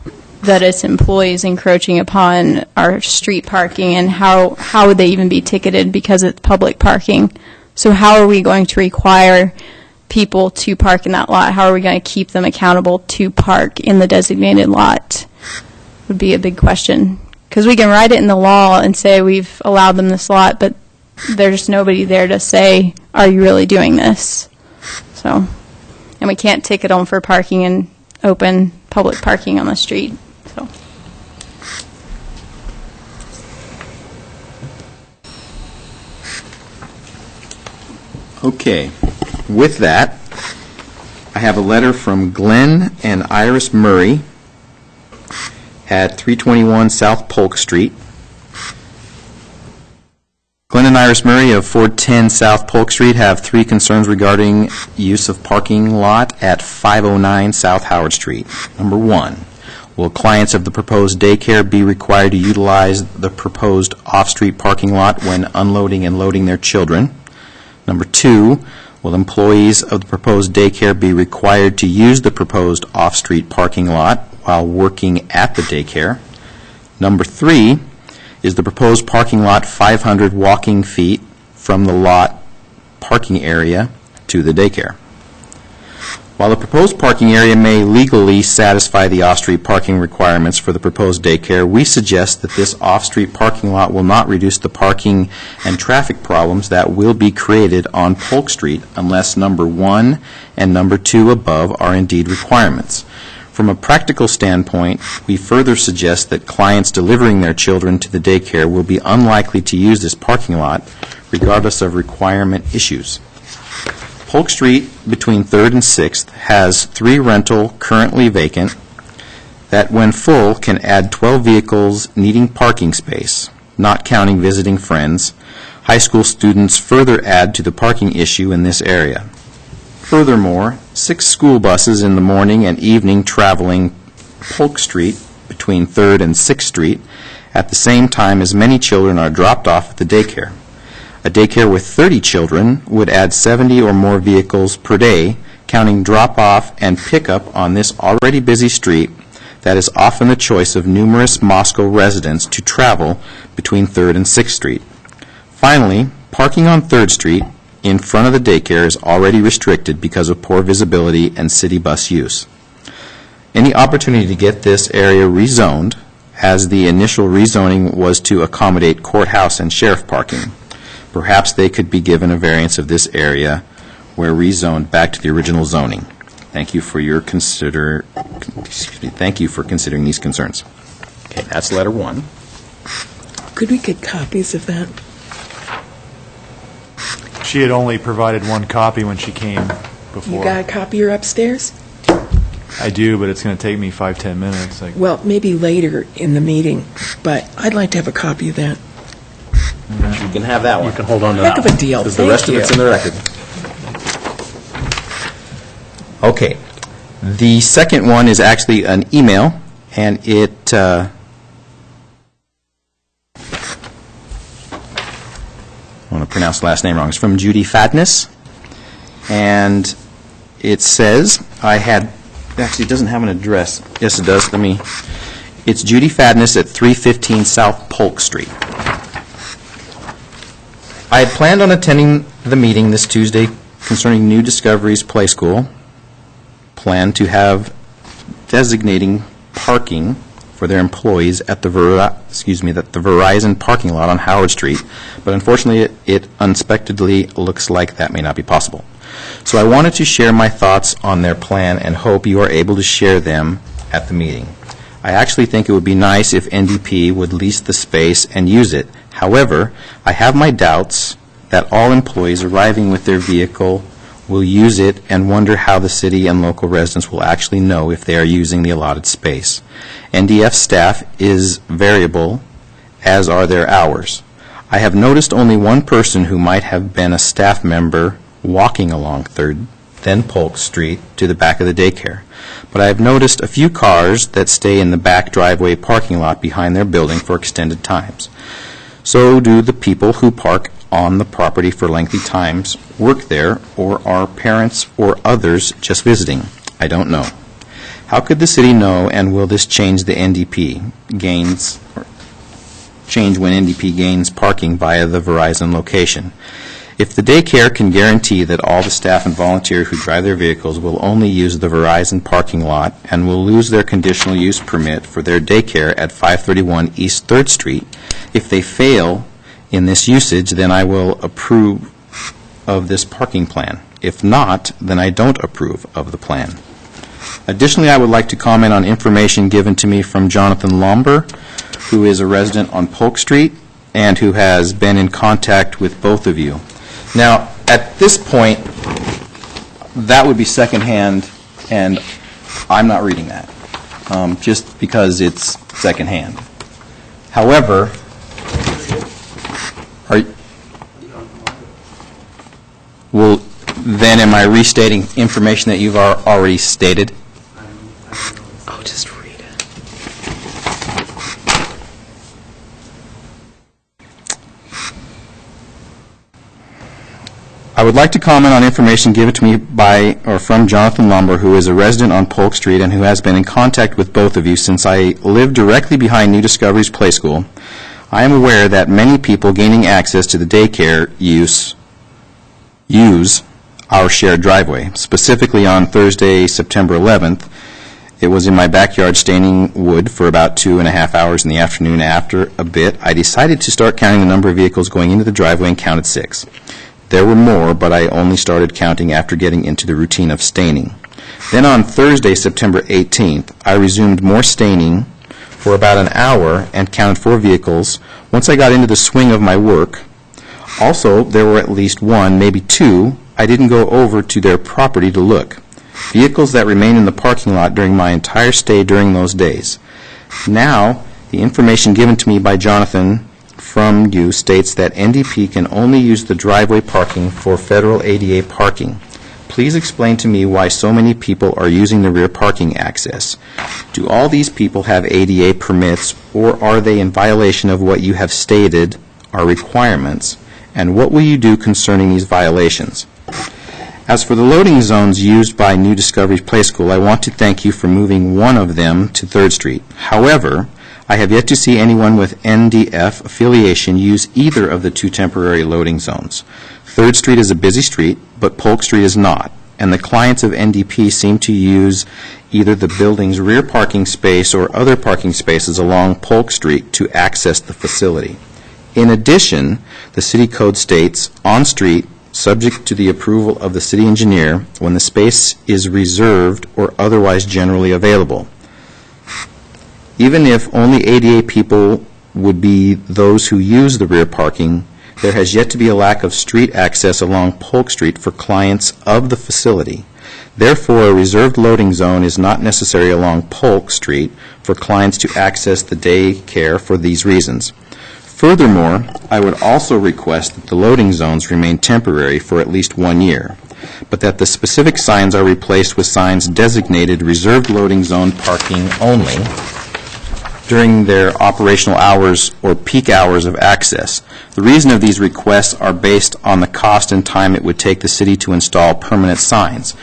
that it's employees encroaching upon our street parking, and how would they even be ticketed because it's public parking? So how are we going to require people to park in that lot? How are we going to keep them accountable to park in the designated lot? Would be a big question. Because we can write it in the law and say we've allowed them this lot, but there's nobody there to say, are you really doing this? So, and we can't ticket them for parking in open public parking on the street. So. Okay. With that, I have a letter from Glenn and Iris Murray at 321 South Polk Street. Glenn and Iris Murray of 410 South Polk Street have 3 concerns regarding use of parking lot at 509 South Howard Street. Number 1, will clients of the proposed daycare be required to utilize the proposed off-street parking lot when unloading and loading their children? Number 2, will employees of the proposed daycare be required to use the proposed off-street parking lot while working at the daycare? Number 3, is the proposed parking lot 500 walking feet from the lot parking area to the daycare? While the proposed parking area may legally satisfy the off-street parking requirements for the proposed daycare, we suggest that this off-street parking lot will not reduce the parking and traffic problems that will be created on Polk Street unless number 1 and number 2 above are indeed requirements. From a practical standpoint, we further suggest that clients delivering their children to the daycare will be unlikely to use this parking lot regardless of requirement issues. Polk Street between 3rd and 6th has 3 rental currently vacant that when full can add 12 vehicles needing parking space, not counting visiting friends. High school students further add to the parking issue in this area. Furthermore, 6 school buses in the morning and evening traveling Polk Street between 3rd and 6th Street at the same time as many children are dropped off at the daycare. A daycare with 30 children would add 70 or more vehicles per day, counting drop-off and pickup on this already busy street that is often the choice of numerous Moscow residents to travel between 3rd and 6th Street. Finally, parking on 3rd Street in front of the daycare is already restricted because of poor visibility and city bus use. Any opportunity to get this area rezoned, as the initial rezoning was to accommodate courthouse and sheriff parking. Perhaps they could be given a variance of this area where rezoned back to the original zoning. Thank you for considering these concerns. Okay, that's letter 1. Could we get copies of that? She had only provided one copy when she came before. You got a copier upstairs? I do, but it's going to take me 5-10 minutes. Well, maybe later in the meeting, but I'd like to have a copy of that. You can have that one. You can hold on to Heck that of a one. deal, Because the rest of it's in the record. Okay. The second one is actually an email, and it, I want to pronounce the last name wrong. It's from Judy Fadness, and it says, actually, it doesn't have an address. Yes, it does. It's Judy Fadness at 315 South Polk Street. I had planned on attending the meeting this Tuesday concerning New Discoveries Play School. Planned to have designating parking for their employees at the Verizon parking lot on Howard Street, but unfortunately it unexpectedly looks like that may not be possible. So I wanted to share my thoughts on their plan and hope you are able to share them at the meeting. I actually think it would be nice if NDP would lease the space and use it. However, I have my doubts that all employees arriving with their vehicle will use it and wonder how the city and local residents will actually know if they are using the allotted space. NDF staff is variable, as are their hours. I have noticed only one person who might have been a staff member walking along 3rd, then Polk Street, to the back of the daycare. But I have noticed a few cars that stay in the back driveway parking lot behind their building for extended times. So do the people who park on the property for lengthy times, work there, or are parents or others just visiting. I don't know. How could the city know, and will this change the NDP gains, or change when NDP gains parking via the Verizon location? If the daycare can guarantee that all the staff and volunteers who drive their vehicles will only use the Verizon parking lot and will lose their conditional use permit for their daycare at 531 East 3rd Street, if they fail in this usage, then I will approve of this parking plan. If not, then I don't approve of the plan. Additionally, I would like to comment on information given to me from Jonathan Lomber, who is a resident on Polk Street and who has been in contact with both of you. Now, at this point, that would be secondhand, and I'm not reading that, just because it's secondhand. However, then am I restating information that you've already stated? I'll just read it. I would like to comment on information given to me by or from Jonathan Lumber, who is a resident on Polk Street and who has been in contact with both of you since I live directly behind New Discoveries Play School. I am aware that many people gaining access to the daycare use our shared driveway. Specifically on Thursday, September 11th, it was in my backyard staining wood for about 2.5 hours in the afternoon. After a bit, I decided to start counting the number of vehicles going into the driveway and counted 6. There were more, but I only started counting after getting into the routine of staining. Then on Thursday, September 18th, I resumed more staining for about an hour and counted 4 vehicles. Once I got into the swing of my work, also there were at least 1, maybe 2. I didn't go over to their property to look. Vehicles that remained in the parking lot during my entire stay during those days. Now, the information given to me by Jonathan from you states that NDP can only use the driveway parking for federal ADA parking. Please explain to me why so many people are using the rear parking access. Do all these people have ADA permits, or are they in violation of what you have stated are requirements? And what will you do concerning these violations? As for the loading zones used by New Discovery Play School, I want to thank you for moving one of them to 3rd Street. However, I have yet to see anyone with NDF affiliation use either of the 2 temporary loading zones. 3rd Street is a busy street, but Polk Street is not, and the clients of NDP seem to use either the building's rear parking space or other parking spaces along Polk Street to access the facility. In addition, the city code states, on-street, subject to the approval of the city engineer, when the space is reserved or otherwise generally available. Even if only ADA people would be those who use the rear parking, there has yet to be a lack of street access along Polk Street for clients of the facility. Therefore, a reserved loading zone is not necessary along Polk Street for clients to access the daycare for these reasons. Furthermore, I would also request that the loading zones remain temporary for at least 1 year, but that the specific signs are replaced with signs designated reserved loading zone parking only during their operational hours or peak hours of access. The reason of these requests are based on the cost and time it would take the city to install permanent signs.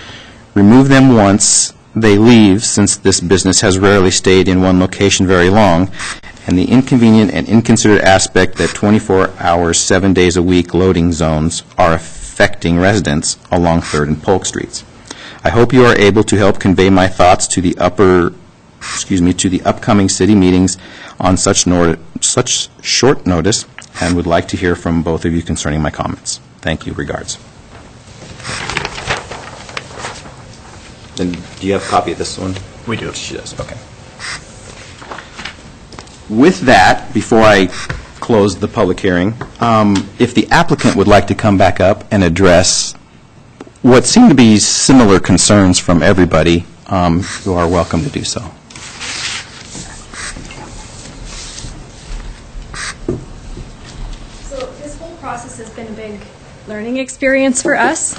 Remove them once they leave, since this business has rarely stayed in one location very long, and the inconvenient and inconsiderate aspect that 24 hours, 7 days a week loading zones are affecting residents along 3rd and Polk Streets. I hope you are able to help convey my thoughts to the upcoming city meetings on such short notice, and would like to hear from both of you concerning my comments. Thank you. Regards. And do you have a copy of this one? We do. She does. Okay. With that, before I close the public hearing, if the applicant would like to come back up and address what seem to be similar concerns from everybody, you are welcome to do so. So this whole process has been a big learning experience for us.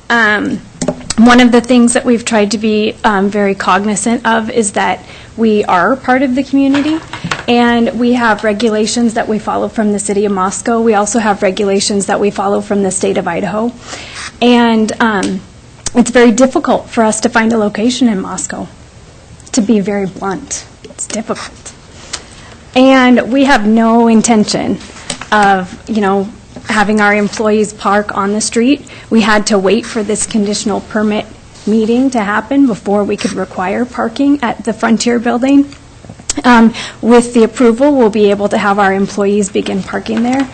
One of the things that we've tried to be very cognizant of is that we are part of the community, and we have regulations that we follow from the city of Moscow. We also have regulations that we follow from the state of Idaho. And it's very difficult for us to find a location in Moscow, to be very blunt. It's difficult. And we have no intention of, having our employees park on the street. We had to wait for this conditional permit meeting to happen before we could require parking at the Frontier building. With the approval, we'll be able to have our employees begin parking there.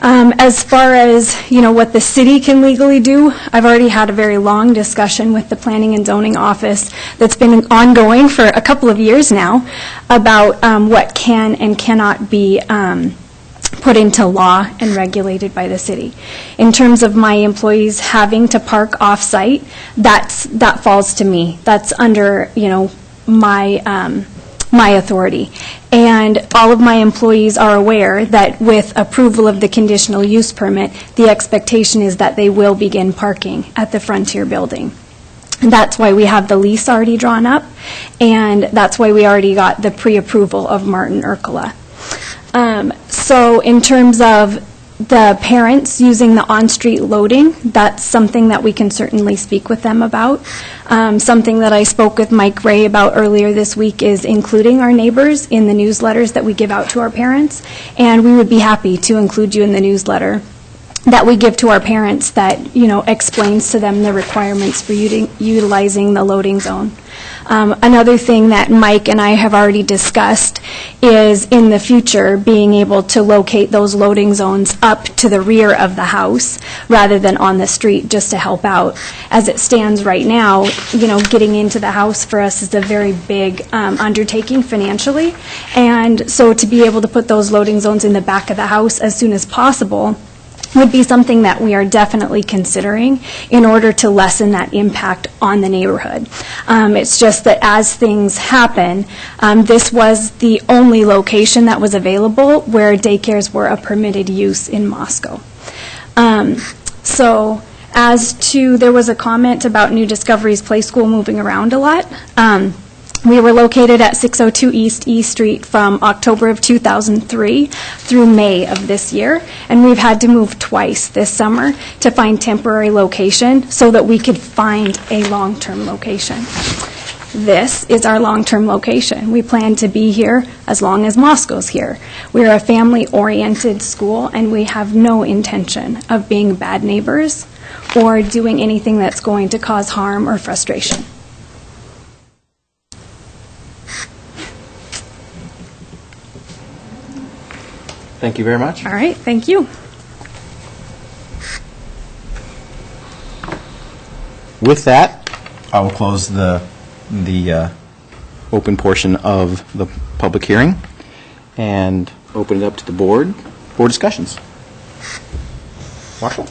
As far as, what the city can legally do, I've already had a very long discussion with the Planning and Zoning Office that's been ongoing for a couple of years now about what can and cannot be put into law and regulated by the city. In terms of my employees having to park off-site, that falls to me. That's under, my authority. And all of my employees are aware that with approval of the conditional use permit, the expectation is that they will begin parking at the Frontier building. And that's why we have the lease already drawn up, and that's why we already got the pre-approval of Martin Urkula. So in terms of the parents using the on-street loading, that's something that we can certainly speak with them about. Something that I spoke with Mike Ray about earlier this week is including our neighbors in the newsletters that we give out to our parents, and we would be happy to include you in the newsletter that we give to our parents that, explains to them the requirements for utilizing the loading zone. Another thing that Mike and I have already discussed is in the future being able to locate those loading zones up to the rear of the house rather than on the street, just to help out. As it stands right now, getting into the house for us is a very big undertaking financially, and so to be able to put those loading zones in the back of the house as soon as possible would be something that we are definitely considering in order to lessen that impact on the neighborhood. It's just that as things happen, this was the only location that was available where daycares were a permitted use in Moscow. So as to, there was a comment about New Discovery's Play School moving around a lot. We were located at 602 East E Street from October of 2003 through May of this year, and we've had to move twice this summer to find temporary location so that we could find a long-term location. This is our long-term location. We plan to be here as long as Moscow's here. We're a family-oriented school, and we have no intention of being bad neighbors or doing anything that's going to cause harm or frustration. Thank you very much. All right, thank you. With that, I will close the open portion of the public hearing and open it up to the board for discussions. Marshall?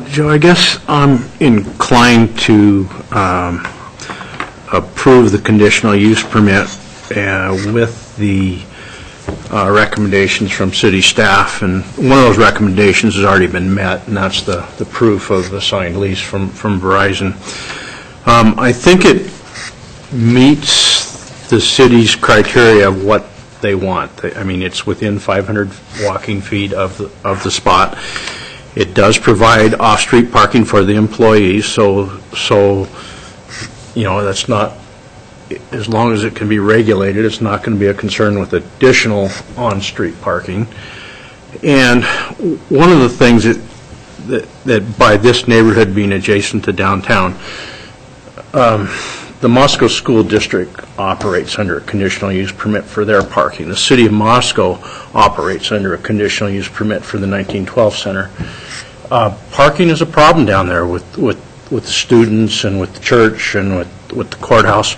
Joe, I guess I'm inclined to approve the conditional use permit with the recommendations from city staff, and one of those recommendations has already been met, and that's the proof of the signed lease from Verizon. I think it meets the city's criteria of what they want. I mean, it's within 500 walking feet of the spot. It does provide off-street parking for the employees, so you know, that's not, as long as it can be regulated, it's not going to be a concern with additional on-street parking. And one of the things that by this neighborhood being adjacent to downtown, the Moscow School District operates under a conditional use permit for their parking. The City of Moscow operates under a conditional use permit for the 1912 Center. Parking is a problem down there with the students and with the church and with the courthouse.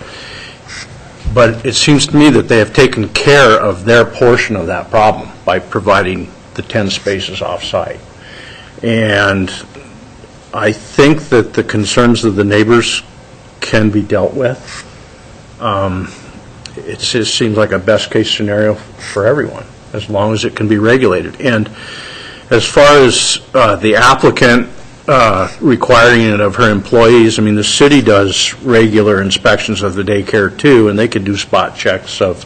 But it seems to me that they have taken care of their portion of that problem by providing the 10 spaces off-site. And I think that the concerns of the neighbors can be dealt with. It just seems like a best-case scenario for everyone, as long as it can be regulated. And as far as the applicant requiring it of her employees, I mean, the city does regular inspections of the daycare too, and they could do spot checks of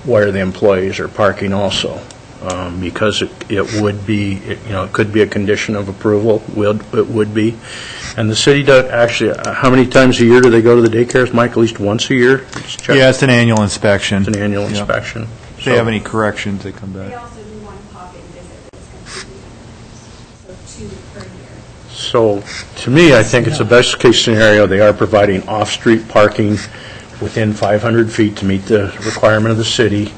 where the employees are parking also, because it would be, you know, it could be a condition of approval. It would be. And the city does actually, how many times a year do they go to the daycares, Mike? At least once a year? Yeah, it's an annual inspection. It's an annual inspection. If they have any corrections, they come back. They also do one pop-in visit that's completely unannounced, so 2 per year. So, to me, I think it's a best-case scenario. They are providing off-street parking within 500 feet to meet the requirement of the city,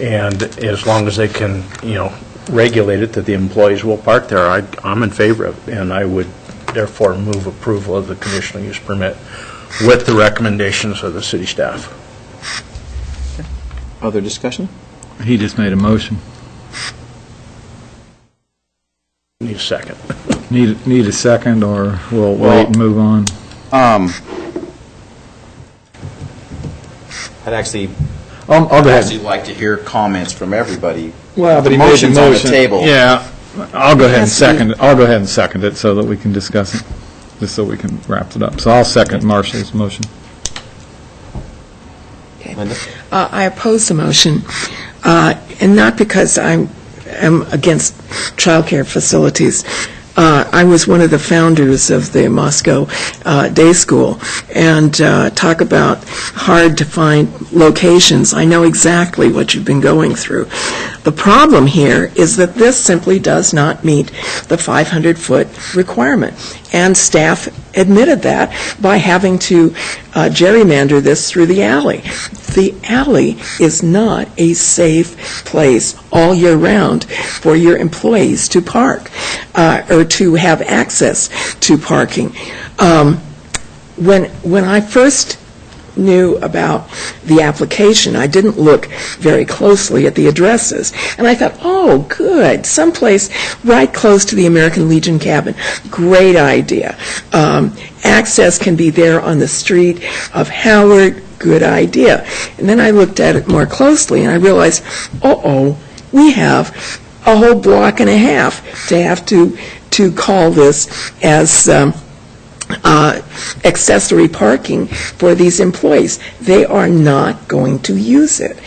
and as long as they can, you know, regulate it that the employees will park there, I'm in favor of it, and I would therefore move approval of the conditional use permit with the recommendations of the city staff. Other discussion? He just made a motion. Need a second. Need a second, or we'll wait and move on? I'd actually I'll go ahead. like to hear comments from everybody. Well, but he The made the motion's on the motion. table. Yeah, I'll go ahead and second it. I'll go ahead and second it so that we can discuss it, just so we can wrap it up. So I'll second Marcia's motion. Linda? I oppose the motion, and not because I am against childcare facilities. I was one of the founders of the Moscow Day School, and talk about hard to find locations. I know exactly what you've been going through. The problem here is that this simply does not meet the 500-foot requirement, and staff admitted that by having to gerrymander this through the alley. The alley is not a safe place all year round for your employees to park or to have access to parking. When I first knew about the application, I didn't look very closely at the addresses. And I thought, oh, good, someplace right close to the American Legion cabin. Great idea. Access can be there on the street of Howard. Good idea. And then I looked at it more closely, and I realized, we have a whole block and a half to have to call this as accessory parking for these employees. They are not going to use it.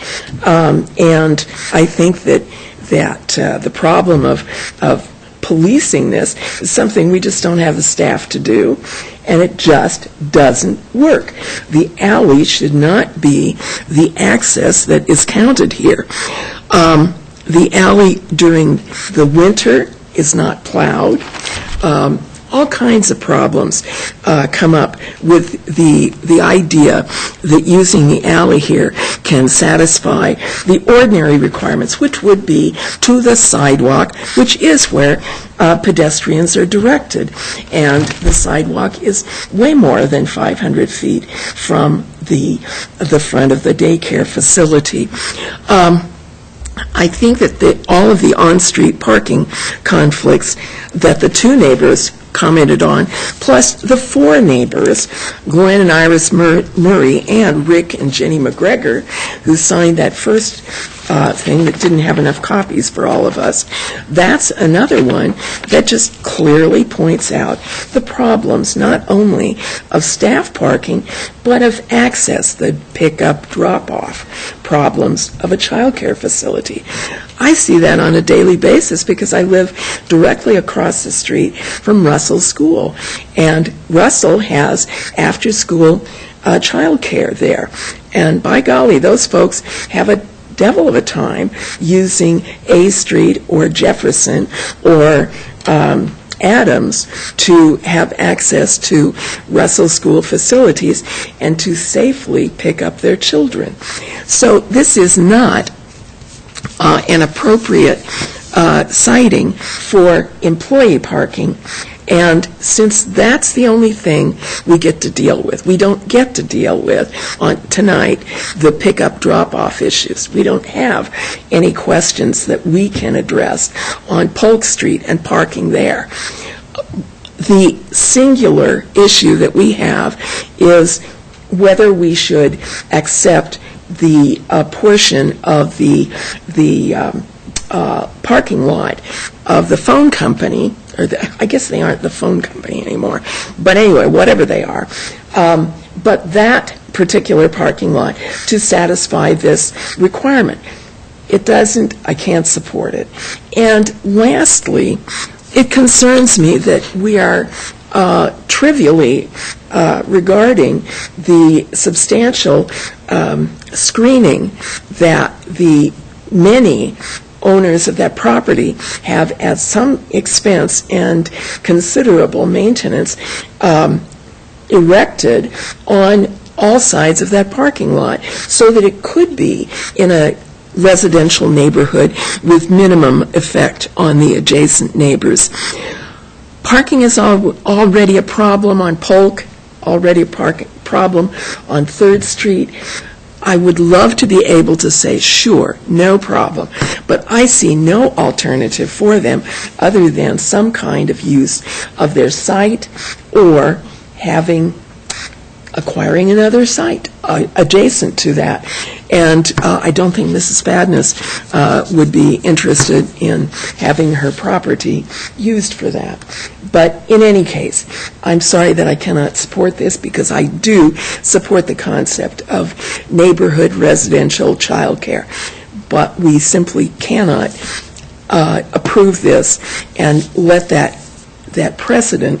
And I think that the problem of policing this is something we just don't have the staff to do. and it just doesn't work. The alley should not be the access that is counted here. The alley during the winter is not plowed. All kinds of problems come up with the idea that using the alley here can satisfy the ordinary requirements, which would be to the sidewalk, which is where pedestrians are directed. And the sidewalk is way more than 500 feet from the front of the daycare facility. I think that all of the on-street parking conflicts that the two neighbors commented on, plus the four neighbors, Glenn and Iris Murray and Rick and Jenny McGregor, who signed that first thing that didn't have enough copies for all of us. That's another one that just clearly points out the problems not only of staff parking, but of access, the pick-up, drop-off problems of a child care facility. I see that on a daily basis because I live directly across the street from Russell School. And Russell has after-school child care there. And by golly, those folks have a devil of a time using A Street or Jefferson or Adams to have access to Russell School facilities and to safely pick up their children. So this is not an appropriate siting for employee parking. And since that's the only thing we get to deal with, we don't get to deal with tonight the pickup drop-off issues. We don't have any questions that we can address on Polk Street and parking there. The singular issue that we have is whether we should accept the portion of the parking lot of the phone company, or I guess they aren't the phone company anymore, but anyway, whatever they are. But that particular parking lot to satisfy this requirement. It doesn't, I can't support it. And lastly, it concerns me that we are trivially regarding the substantial screening that the many owners of that property have at some expense and considerable maintenance erected on all sides of that parking lot so that it could be in a residential neighborhood with minimum effect on the adjacent neighbors. Parking is already a problem on Polk, already a problem on 3rd Street. I would love to be able to say, sure, no problem, but I see no alternative for them other than some kind of use of their site or acquiring another site adjacent to that. And I don't think Mrs. Fadness would be interested in having her property used for that. But in any case, I'm sorry that I cannot support this because I do support the concept of neighborhood residential child care. But we simply cannot approve this and let that precedent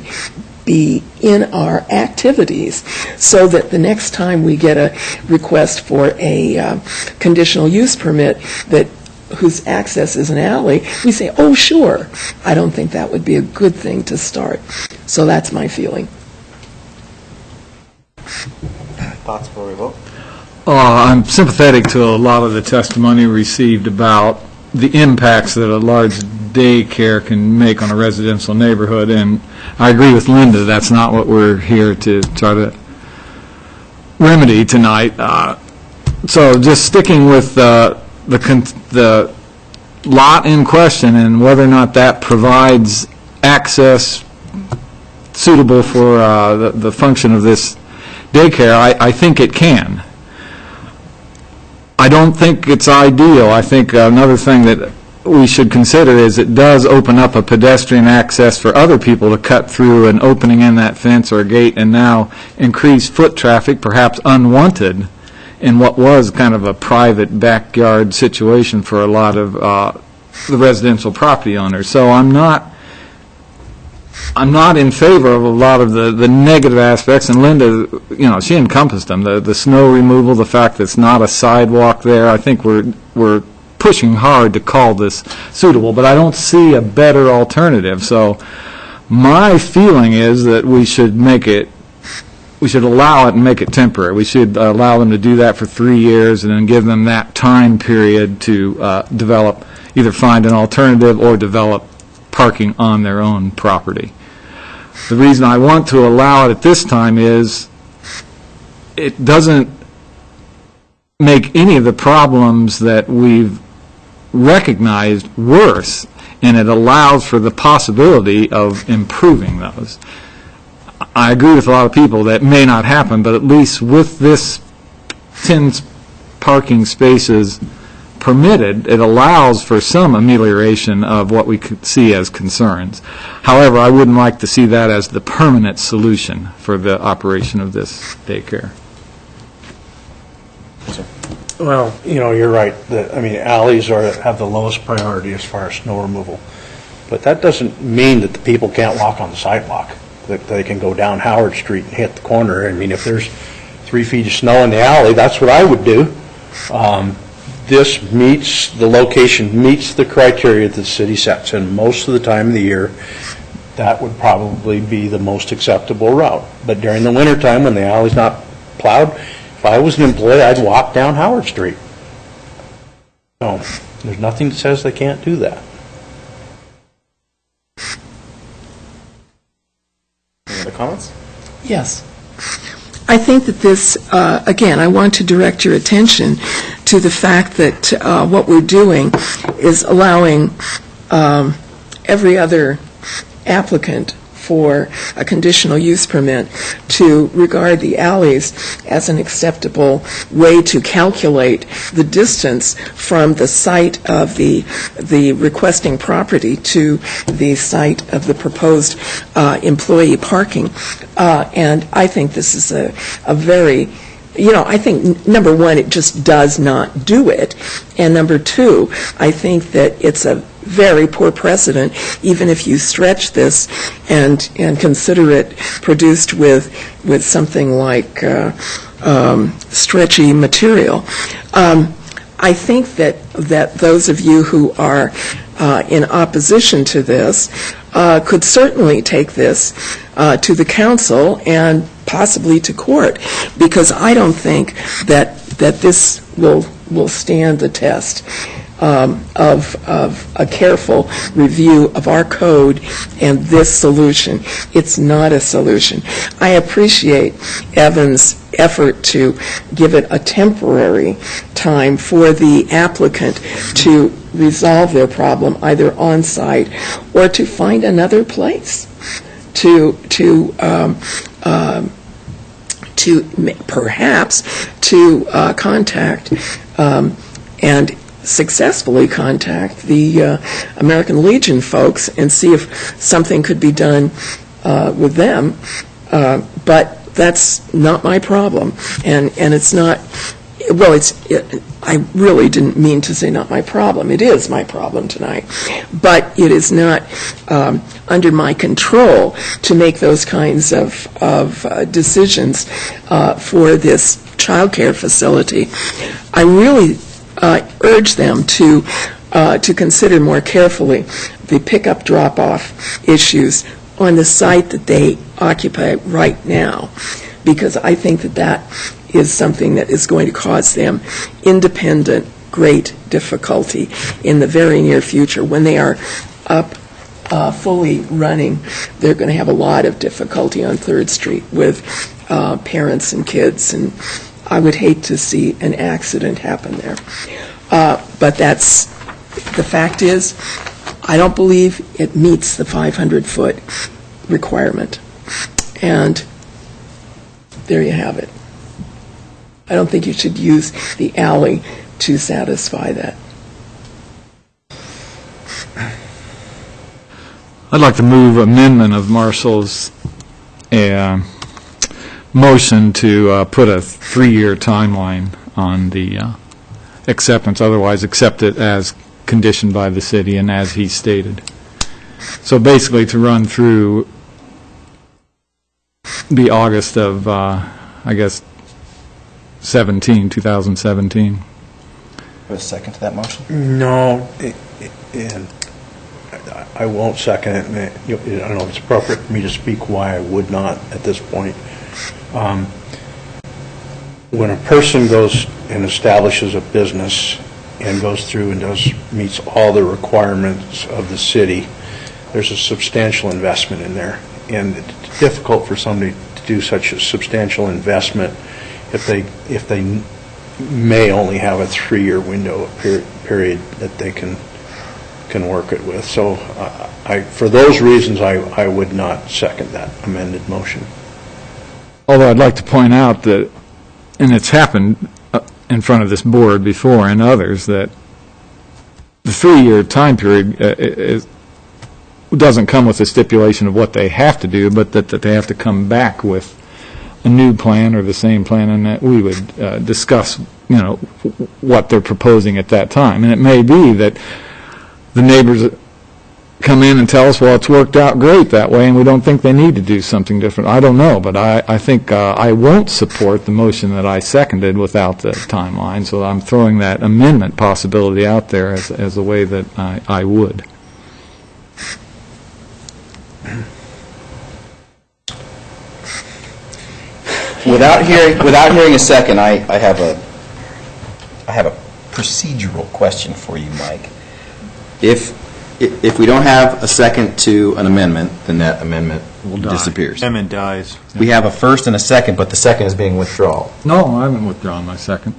be in our activities so that the next time we get a request for a conditional use permit whose access is an alley, we say, oh, sure. I don't think that would be a good thing to start. So that's my feeling. Thoughts before we vote? I'm sympathetic to a lot of the testimony received about the impacts that a large daycare can make on a residential neighborhood, and I agree with Linda, that's not what we're here to try to remedy tonight. So just sticking with the lot in question and whether or not that provides access suitable for the function of this daycare, I think it can. I don't think it's ideal. I think another thing that we should consider is it does open up a pedestrian access for other people to cut through an opening in that fence or gate and now increase foot traffic, perhaps unwanted, in what was kind of a private backyard situation for a lot of the residential property owners. So I'm not I'm not in favor of a lot of the negative aspects, and Linda, she encompassed them. The snow removal, the fact that it's not a sidewalk there. I think we're pushing hard to call this suitable, but I don't see a better alternative. So my feeling is that we should allow it and make it temporary. We should allow them to do that for 3 years and then give them that time period to develop, either find an alternative or develop parking on their own property. The reason I want to allow it at this time is it doesn't make any of the problems that we've recognized worse, and it allows for the possibility of improving those. I agree with a lot of people that may not happen, but at least with this 10 parking spaces permitted, it allows for some amelioration of what we could see as concerns. However, I wouldn't like to see that as the permanent solution for the operation of this daycare. Well, you're right. Alleys have the lowest priority as far as snow removal. But that doesn't mean that the people can't walk on the sidewalk, that they can go down Howard Street and hit the corner. If there's 3 feet of snow in the alley, that's what I would do. The location meets the criteria that the city sets, and most of the time of the year, that would probably be the most acceptable route. But during the wintertime, when the alley's not plowed, if I was an employee, I'd walk down Howard Street. No, there's nothing that says they can't do that. Any other comments? Yes. I think that this, again, I want to direct your attention to the fact that what we're doing is allowing every other applicant for a conditional use permit to regard the alleys as an acceptable way to calculate the distance from the site of the requesting property to the site of the proposed employee parking. And I think this is a very, I think, number one, it just does not do it. And number two, I think that it's a very poor precedent, even if you stretch this and consider it produced with something like stretchy material. I think that those of you who are in opposition to this could certainly take this to the council and possibly to court, because I don't think that this will stand the test of a careful review of our code and this solution. It's not a solution. I appreciate Evan's effort to give it a temporary time for the applicant to resolve their problem, either on-site or to find another place perhaps to contact and successfully contact the American Legion folks and see if something could be done with them. But that's not my problem, and it's not. Well, I really didn't mean to say not my problem. It is my problem tonight, but it is not under my control to make those kinds of decisions for this child care facility. I really urge them to consider more carefully the pickup drop-off issues on the site that they occupy right now, because I think that is something that is going to cause them independent, great difficulty in the very near future. When they are up fully running, they're going to have a lot of difficulty on 3rd Street with parents and kids, and I would hate to see an accident happen there. But the fact is, I don't believe it meets the 500-foot requirement. And there you have it. I don't think you should use the alley to satisfy that. I'd like to move amendment of Marshall's motion to put a 3-year timeline on the acceptance, otherwise accept it as conditioned by the city and as he stated. So basically to run through be August of, I guess, 2017. A second to that motion? No, and I won't second it. I don't know if it's appropriate for me to speak why I would not at this point. When a person goes and establishes a business and goes through and meets all the requirements of the city, there's a substantial investment in there. And it's difficult for somebody to do such a substantial investment if they may only have a 3-year window period that they can work it with. So for those reasons, I would not second that amended motion. Although I'd like to point out that, and it's happened in front of this board before and others, that the 3-year time period doesn't come with a stipulation of what they have to do, but that they have to come back with a new plan or the same plan, and that we would discuss, what they're proposing at that time. And it may be that the neighbors come in and tell us, well, it's worked out great that way, and we don't think they need to do something different. I don't know, but I think I won't support the motion that I seconded without the timeline, so I'm throwing that amendment possibility out there as a way that I would. Without hearing a second, I have a procedural question for you, Mike. If we don't have a second to an amendment, then that amendment disappears. Amendment dies. We have a first and a second, but the second is being withdrawn. No, I haven't withdrawn my second.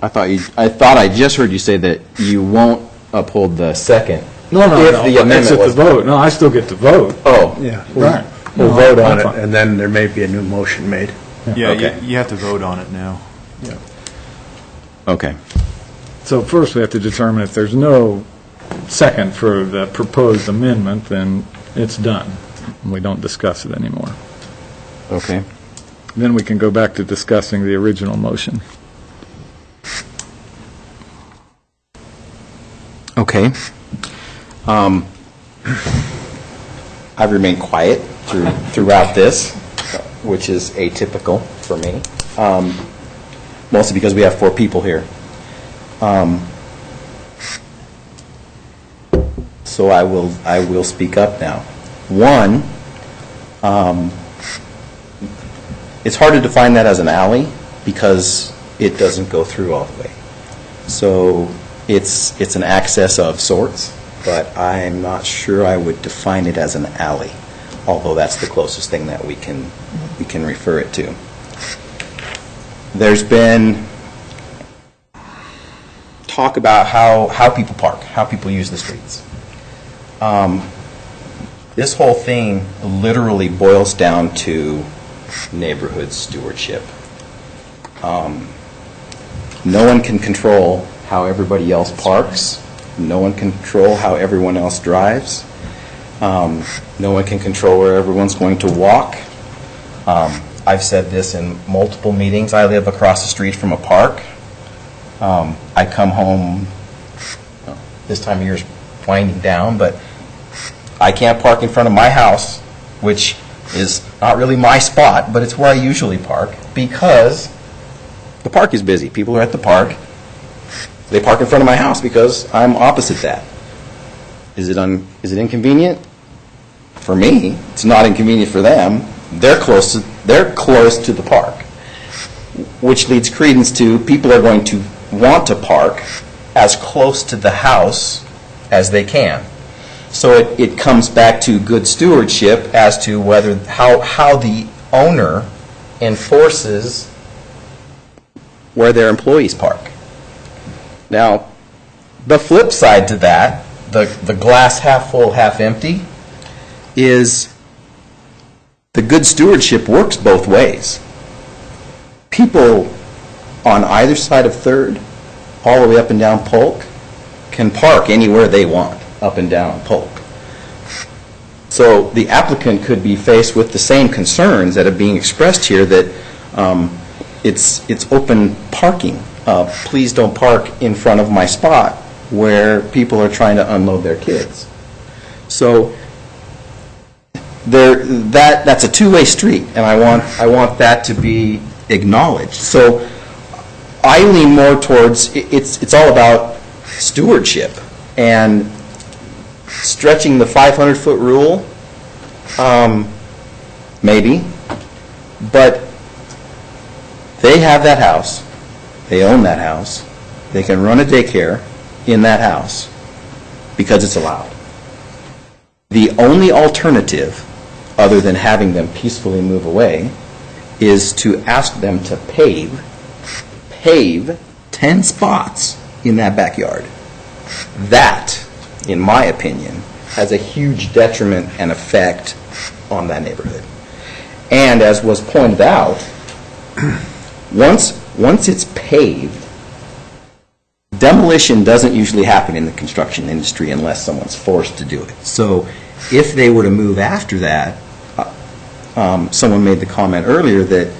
I thought I just heard you say that you won't uphold the second. No, if the amendment that's at was the vote. No, I still get to vote. Oh, Yeah. Right. We'll No, vote I'm on it, fine. and then there may be a new motion made. Yeah, Okay. you have to vote on it now. okay. So first we have to determine if there's no second for the proposed amendment, then it's done. We don't discuss it anymore. Okay. Then we can go back to discussing the original motion. Okay. I've remained quiet throughout this, which is atypical for me, mostly because we have 4 people here. So I will speak up now. One, it's hard to define that as an alley because it doesn't go through all the way. So it's an access of sorts, but I'm not sure I would define it as an alley, although that's the closest thing that we can refer it to. There's been talk about how people park, how people use the streets. This whole thing literally boils down to neighborhood stewardship. No one can control how everybody else parks. No one can control how everyone else drives. No one can control where everyone's going to walk. I've said this in multiple meetings. I live across the street from a park. I come home, this time of year is winding down, but I can't park in front of my house, which is not really my spot, but it's where I usually park, because the park is busy. People are at the park. They park in front of my house because I'm opposite that. Is it inconvenient? For me, it's not inconvenient for them. They're close to the park, which leads credence to people are going to want to park as close to the house as they can. So it comes back to good stewardship as to how the owner enforces where their employees park. Now, the flip side to that, the glass half full, half empty, is the good stewardship works both ways. People on either side of 3rd, all the way up and down Polk, can park anywhere they want up and down Polk. So the applicant could be faced with the same concerns that are being expressed here, that it's open parking. Please don't park in front of my spot where people are trying to unload their kids. So that's a two-way street, and I want that to be acknowledged. So I lean more towards, it's all about stewardship, and stretching the 500-foot rule, maybe, but they have that house, they own that house, they can run a daycare in that house because it's allowed. The only alternative, other than having them peacefully move away, is to ask them to pave 10 spots in that backyard. That, in my opinion, has a huge detriment and effect on that neighborhood. And as was pointed out, once it's paved, demolition doesn't usually happen in the construction industry unless someone's forced to do it. So if they were to move after that, someone made the comment earlier that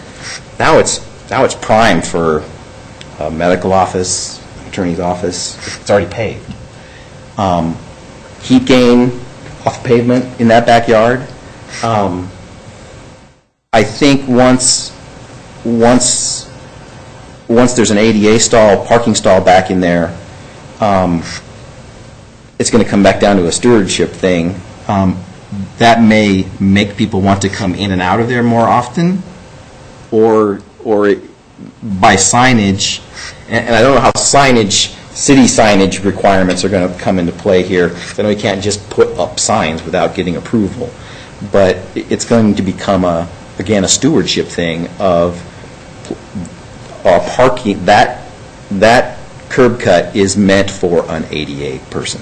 now it's primed for a medical office, attorney's office. It's already paved. Heat gain off pavement in that backyard. I think once there's an ADA stall, parking stall back in there, it's going to come back down to a stewardship thing. That may make people want to come in and out of there more often, or by signage. And I don't know how city signage requirements are going to come into play here. I know you can't just put up signs without getting approval. But it's going to become, again, a stewardship thing of parking. That curb cut is meant for an ADA person.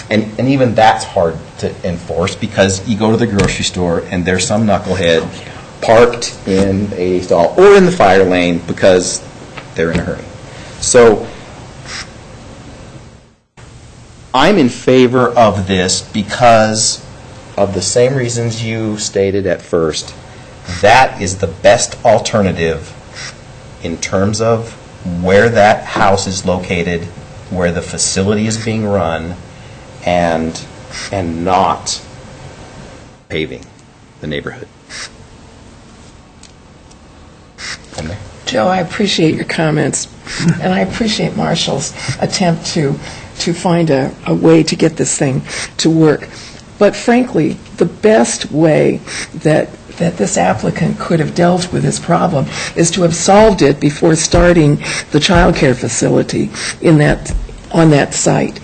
And even that's hard to enforce because you go to the grocery store and there's some knucklehead parked in a stall or in the fire lane because they're in a hurry. So I'm in favor of this because of the same reasons you stated at first. That is the best alternative in terms of where that house is located, where the facility is being run, and not paving the neighborhood. Joe, I appreciate your comments, and I appreciate Marshall's attempt to find a way to get this thing to work. But frankly, the best way that this applicant could have dealt with this problem is to have solved it before starting the child care facility on that site.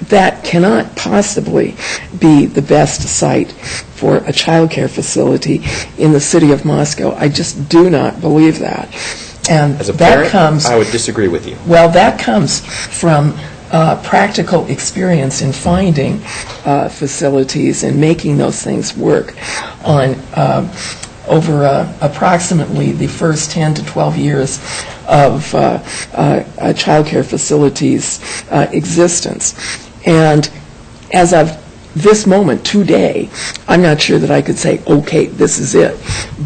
That cannot possibly be the best site for a child care facility in the city of Moscow. I just do not believe that. And As a that parent, I would disagree with you. Well, that comes from practical experience in finding facilities and making those things work on over approximately the first 10 to 12 years of child care facilities' existence. And as of this moment, today, I'm not sure that I could say, okay, this is it.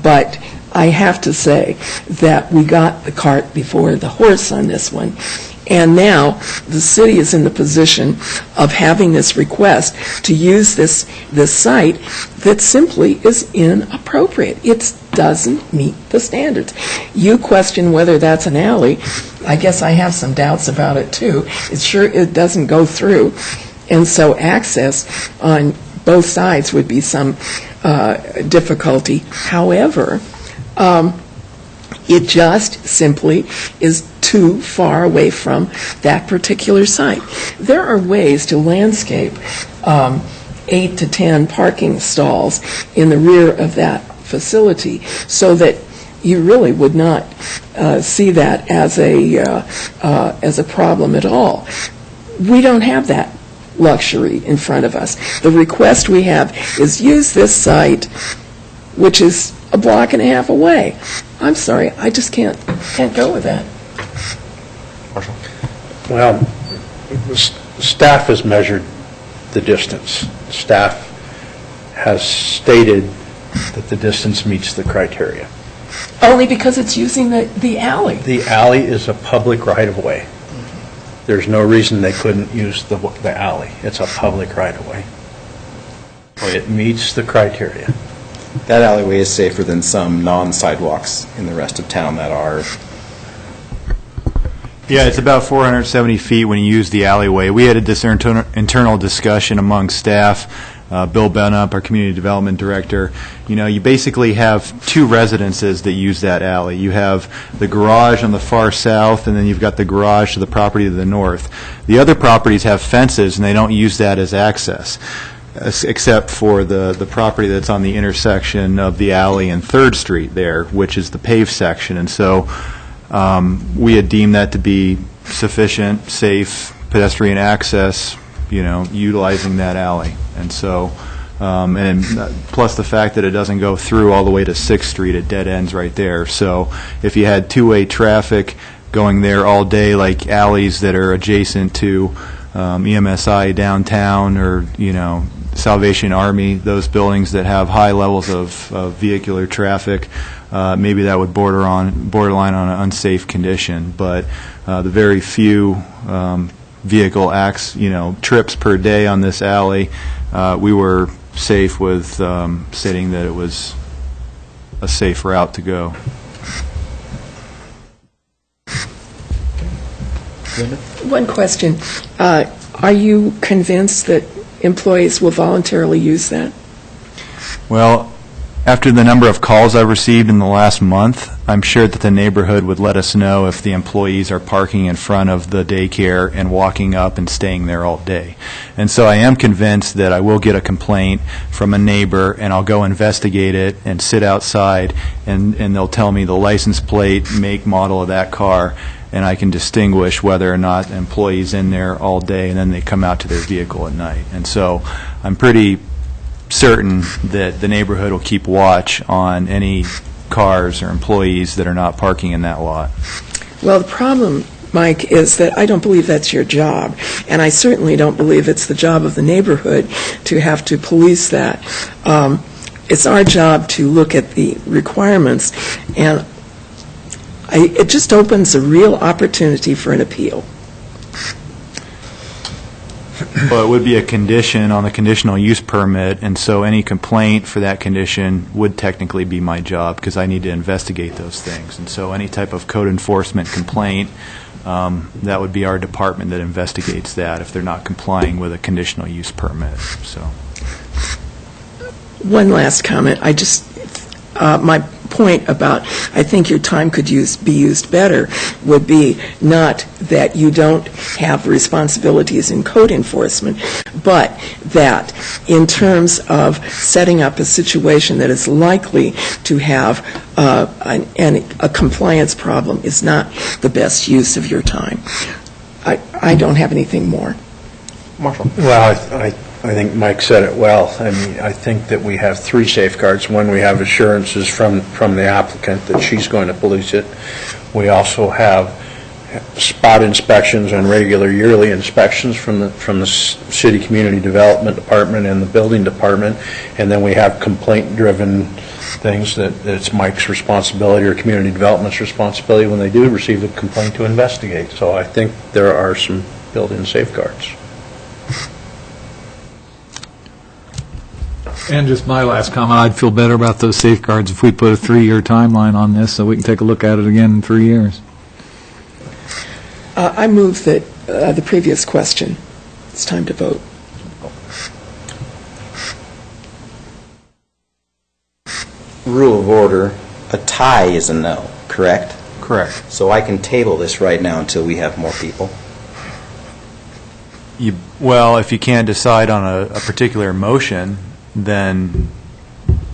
But I have to say that we got the cart before the horse on this one. And now the city is in the position of having this request to use this site that simply is inappropriate. It doesn't meet the standards. You question whether that's an alley. I guess I have some doubts about it too. It doesn't go through. And so access on both sides would be some difficulty. However, it just simply is too far away from that particular site. There are ways to landscape 8 to 10 parking stalls in the rear of that facility so that you really would not see that as a problem at all. We don't have that luxury in front of us. The request we have is use this site, which is a block and a half away. I'm sorry, I just can't go with that. Marshall? Well, staff has measured the distance. Staff has stated that the distance meets the criteria. Only because it's using the alley. The alley is a public right-of-way. There's no reason they couldn't use the alley. It's a public right-of-way. It meets the criteria. That alleyway is safer than some non-sidewalks in the rest of town that are. Yeah, it's about 470 feet when you use the alleyway. We had this internal discussion among staff. Bill Benup, our community development director, you basically have two residences that use that alley. You have the garage on the far south, and then you've got the garage to the property to the north. The other properties have fences, and they don't use that as access, except for the property that's on the intersection of the alley and 3rd Street there, which is the paved section. And so we had deemed that to be sufficient, safe pedestrian access, utilizing that alley. And so, and plus the fact that it doesn't go through all the way to 6th Street, it dead ends right there. So if you had two-way traffic going there all day, like alleys that are adjacent to EMSI downtown or, Salvation Army, those buildings that have high levels of vehicular traffic, maybe that would borderline on an unsafe condition. But the very few vehicle trips per day on this alley, we were safe with stating that it was a safe route to go. One question. Are you convinced that employees will voluntarily use that? Well, after the number of calls I've received in the last month, I'm sure that the neighborhood would let us know if the employees are parking in front of the daycare and walking up and staying there all day. And so I am convinced that I will get a complaint from a neighbor, and I'll go investigate it and sit outside, and they'll tell me the license plate, make, model of that car, and I can distinguish whether or not the employee's in there all day, and then they come out to their vehicle at night. And so I'm pretty certain that the neighborhood will keep watch on any cars or employees that are not parking in that lot. Well, the problem, Mike, is that I don't believe that's your job, and I certainly don't believe it's the job of the neighborhood to have to police that. It's our job to look at the requirements, and it just opens a real opportunity for an appeal. Well, it would be a condition on the conditional use permit, and so any complaint for that condition would technically be my job, because I need to investigate those things. And so any type of code enforcement complaint, that would be our department that investigates that if they're not complying with a conditional use permit. So, one last comment. My point about I think your time could be used better would be not that you don't have responsibilities in code enforcement, but that in terms of setting up a situation that is likely to have a compliance problem is not the best use of your time. I don't have anything more. Marshall. Well, I think Mike said it well. I mean, I think that we have three safeguards. One, we have assurances from the applicant that she's going to police it. We also have spot inspections and regular yearly inspections from the city community development department and the building department, and then we have complaint-driven things that it's Mike's responsibility or community development's responsibility when they do receive a complaint to investigate. So I think there are some built-in safeguards. And just my last comment, I'd feel better about those safeguards if we put a 3-year timeline on this so we can take a look at it again in 3 years. I move that the previous question. It's time to vote. Rule of order, a tie is a no, correct? correct. So I can table this right now until we have more people. Well, if you can't decide on a particular motion, then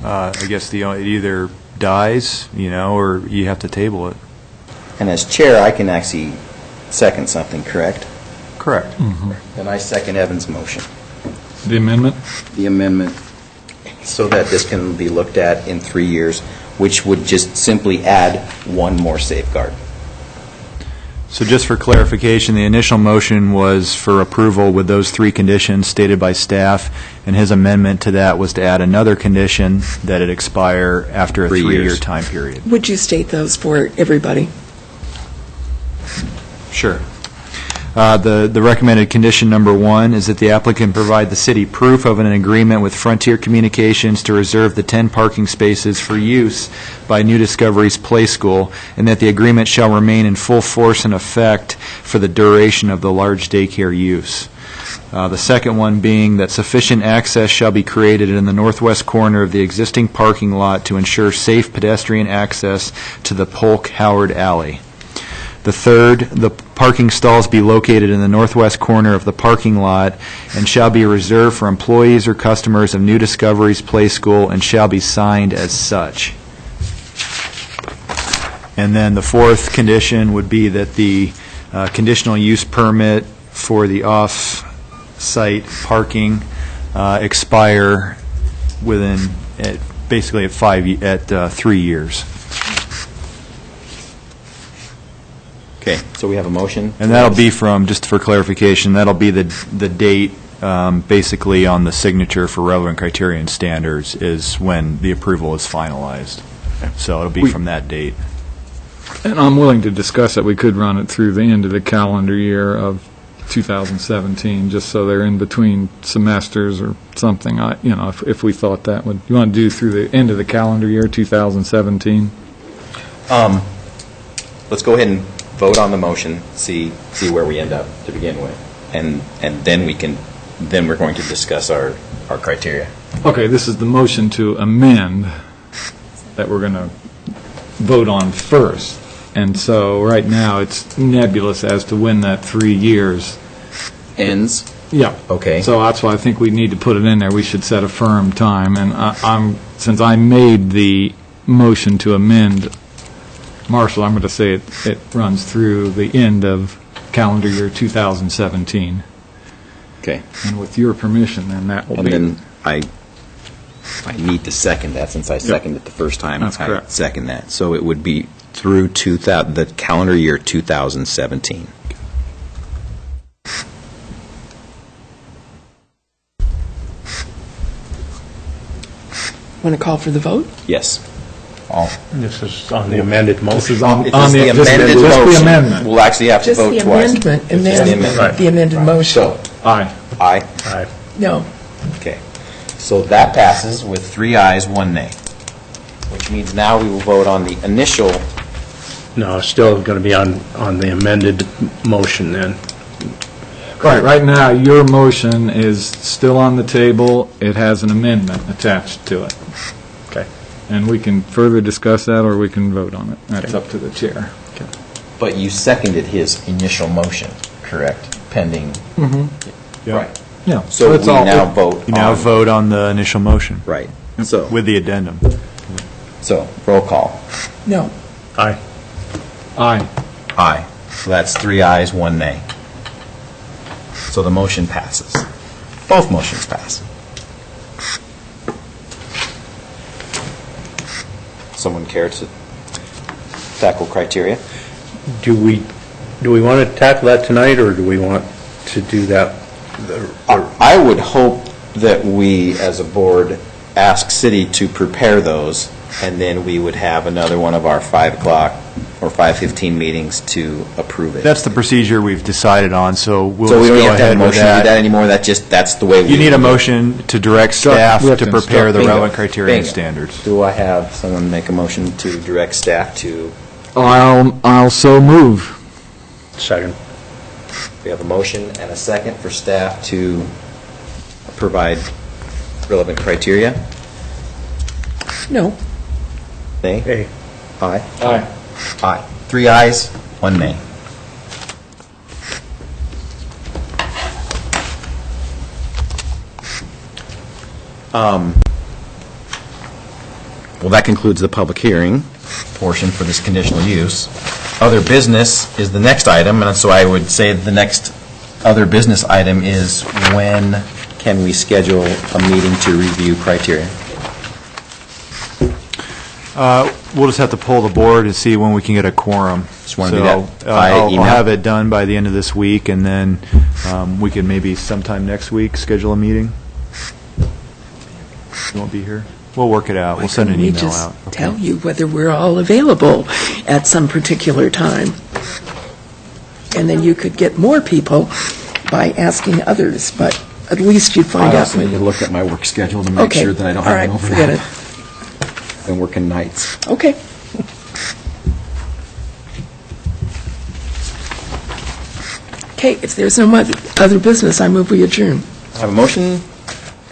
I guess it either dies, or you have to table it. And as chair, I can actually second something, correct? Correct. Mm-hmm. Then I second Evan's motion. The amendment? The amendment, so that this can be looked at in 3 years, which would just simply add one more safeguard. So just for clarification, the initial motion was for approval with those 3 conditions stated by staff, and his amendment to that was to add another condition that it expire after a 3-year time period. Would you state those for everybody? Sure. The recommended condition number 1 is that the applicant provide the city proof of an agreement with Frontier Communications to reserve the 10 parking spaces for use by New Discovery's Play School, and that the agreement shall remain in full force and effect for the duration of the large daycare use. The second one being that sufficient access shall be created in the northwest corner of the existing parking lot to ensure safe pedestrian access to the Polk Howard Alley. The third, the parking stalls be located in the northwest corner of the parking lot and shall be reserved for employees or customers of New Discovery's Play School and shall be signed as such. And then the fourth condition would be that the conditional use permit for the off-site parking expire within, basically at 3 years. Okay, so we have a motion. And that'll be from, just for clarification, that'll be the date, basically on the signature for relevant criterion standards is when the approval is finalized. So it'll be from that date. And I'm willing to discuss it. We could run it through the end of the calendar year of 2017, just so they're in between semesters or something. If we thought that would, you want to do through the end of the calendar year, 2017? Let's go ahead and vote on the motion, see where we end up to begin with, and then we're going to discuss our criteria. Okay, this is the motion to amend that we're going to vote on first. And so right now, it's nebulous as to when that 3 years Ends? Yeah. Okay. So that's why I think we need to put it in there. We should set a firm time. And since I made the motion to amend, Marshall, I'm going to say it runs through the end of calendar year 2017. Okay. And with your permission, then that will And be... then I need to second that, since I seconded it the first time. That's correct. I second that. So it would be through the calendar year 2017. Want to call for the vote? Yes. All. This is on the amended motion. This is on It's just the amended just the motion. amendment. We'll actually have to Just vote the twice. amendment, and Just the then amendment. the amended motion. So, Aye. aye. Aye. No. Okay. So that passes with 3 ayes, 1 nay, which means now we will vote on the initial. No, it's still going to be on the amended motion then. Right now, your motion is still on the table. It has an amendment attached to it. Okay. And we can further discuss that, or we can vote on it. That's up to the chair. But you seconded his initial motion, correct? Pending. Yeah. Right. Yeah. So we it's all- now vote. You now on- vote on the initial motion Right. So with the addendum. roll call. No. Aye. Aye. Aye. So that's 3 ayes, 1 nay. So the motion passes. Both motions pass. Someone care to tackle criteria? Do we want to tackle that tonight, or do we want to do that? I would hope that we, as a board, ask city to prepare those, and then we would have another one of our 5 o'clock or 5:15 meetings to approve it. That's the procedure we've decided on, so we'll So we just don't go have to have ahead a with motion to do that that. anymore, that's the way we... You need a would do it. motion to direct Sure. staff We have to to prepare instruct- the Bingo. relevant criterion Bingo. standards. Do I have someone make a motion to direct staff to... I'll so move. Second. We have a motion and a second for staff to provide relevant criteria. No. Nay? Hey. Aye? Aye. Aye. 3 ayes, 1 nay. Well, that concludes the public hearing portion for this conditional use. Other business is the next item, and so I would say the next other business item is when can we schedule a meeting to review criteria? We'll just have to pull the board to see when we can get a quorum. Just want to do that So, via I'll email? have it done by the end of this week, and then we can maybe sometime next week schedule a meeting. You won't be here? We'll work it out. We'll send an email out. We just tell you whether we're all available at some particular time. and then you could get more people by asking others, but at least you'd I find out. also need to look at my work schedule to make Okay. sure that I don't All have right, an forget overlap. it. Been working nights. Okay. Okay, if there's no other business, I move we adjourn. I have a motion,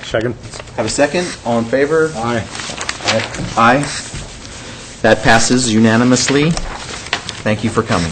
Second? have a second, all in favor? Aye. Aye. That passes unanimously. Thank you for coming.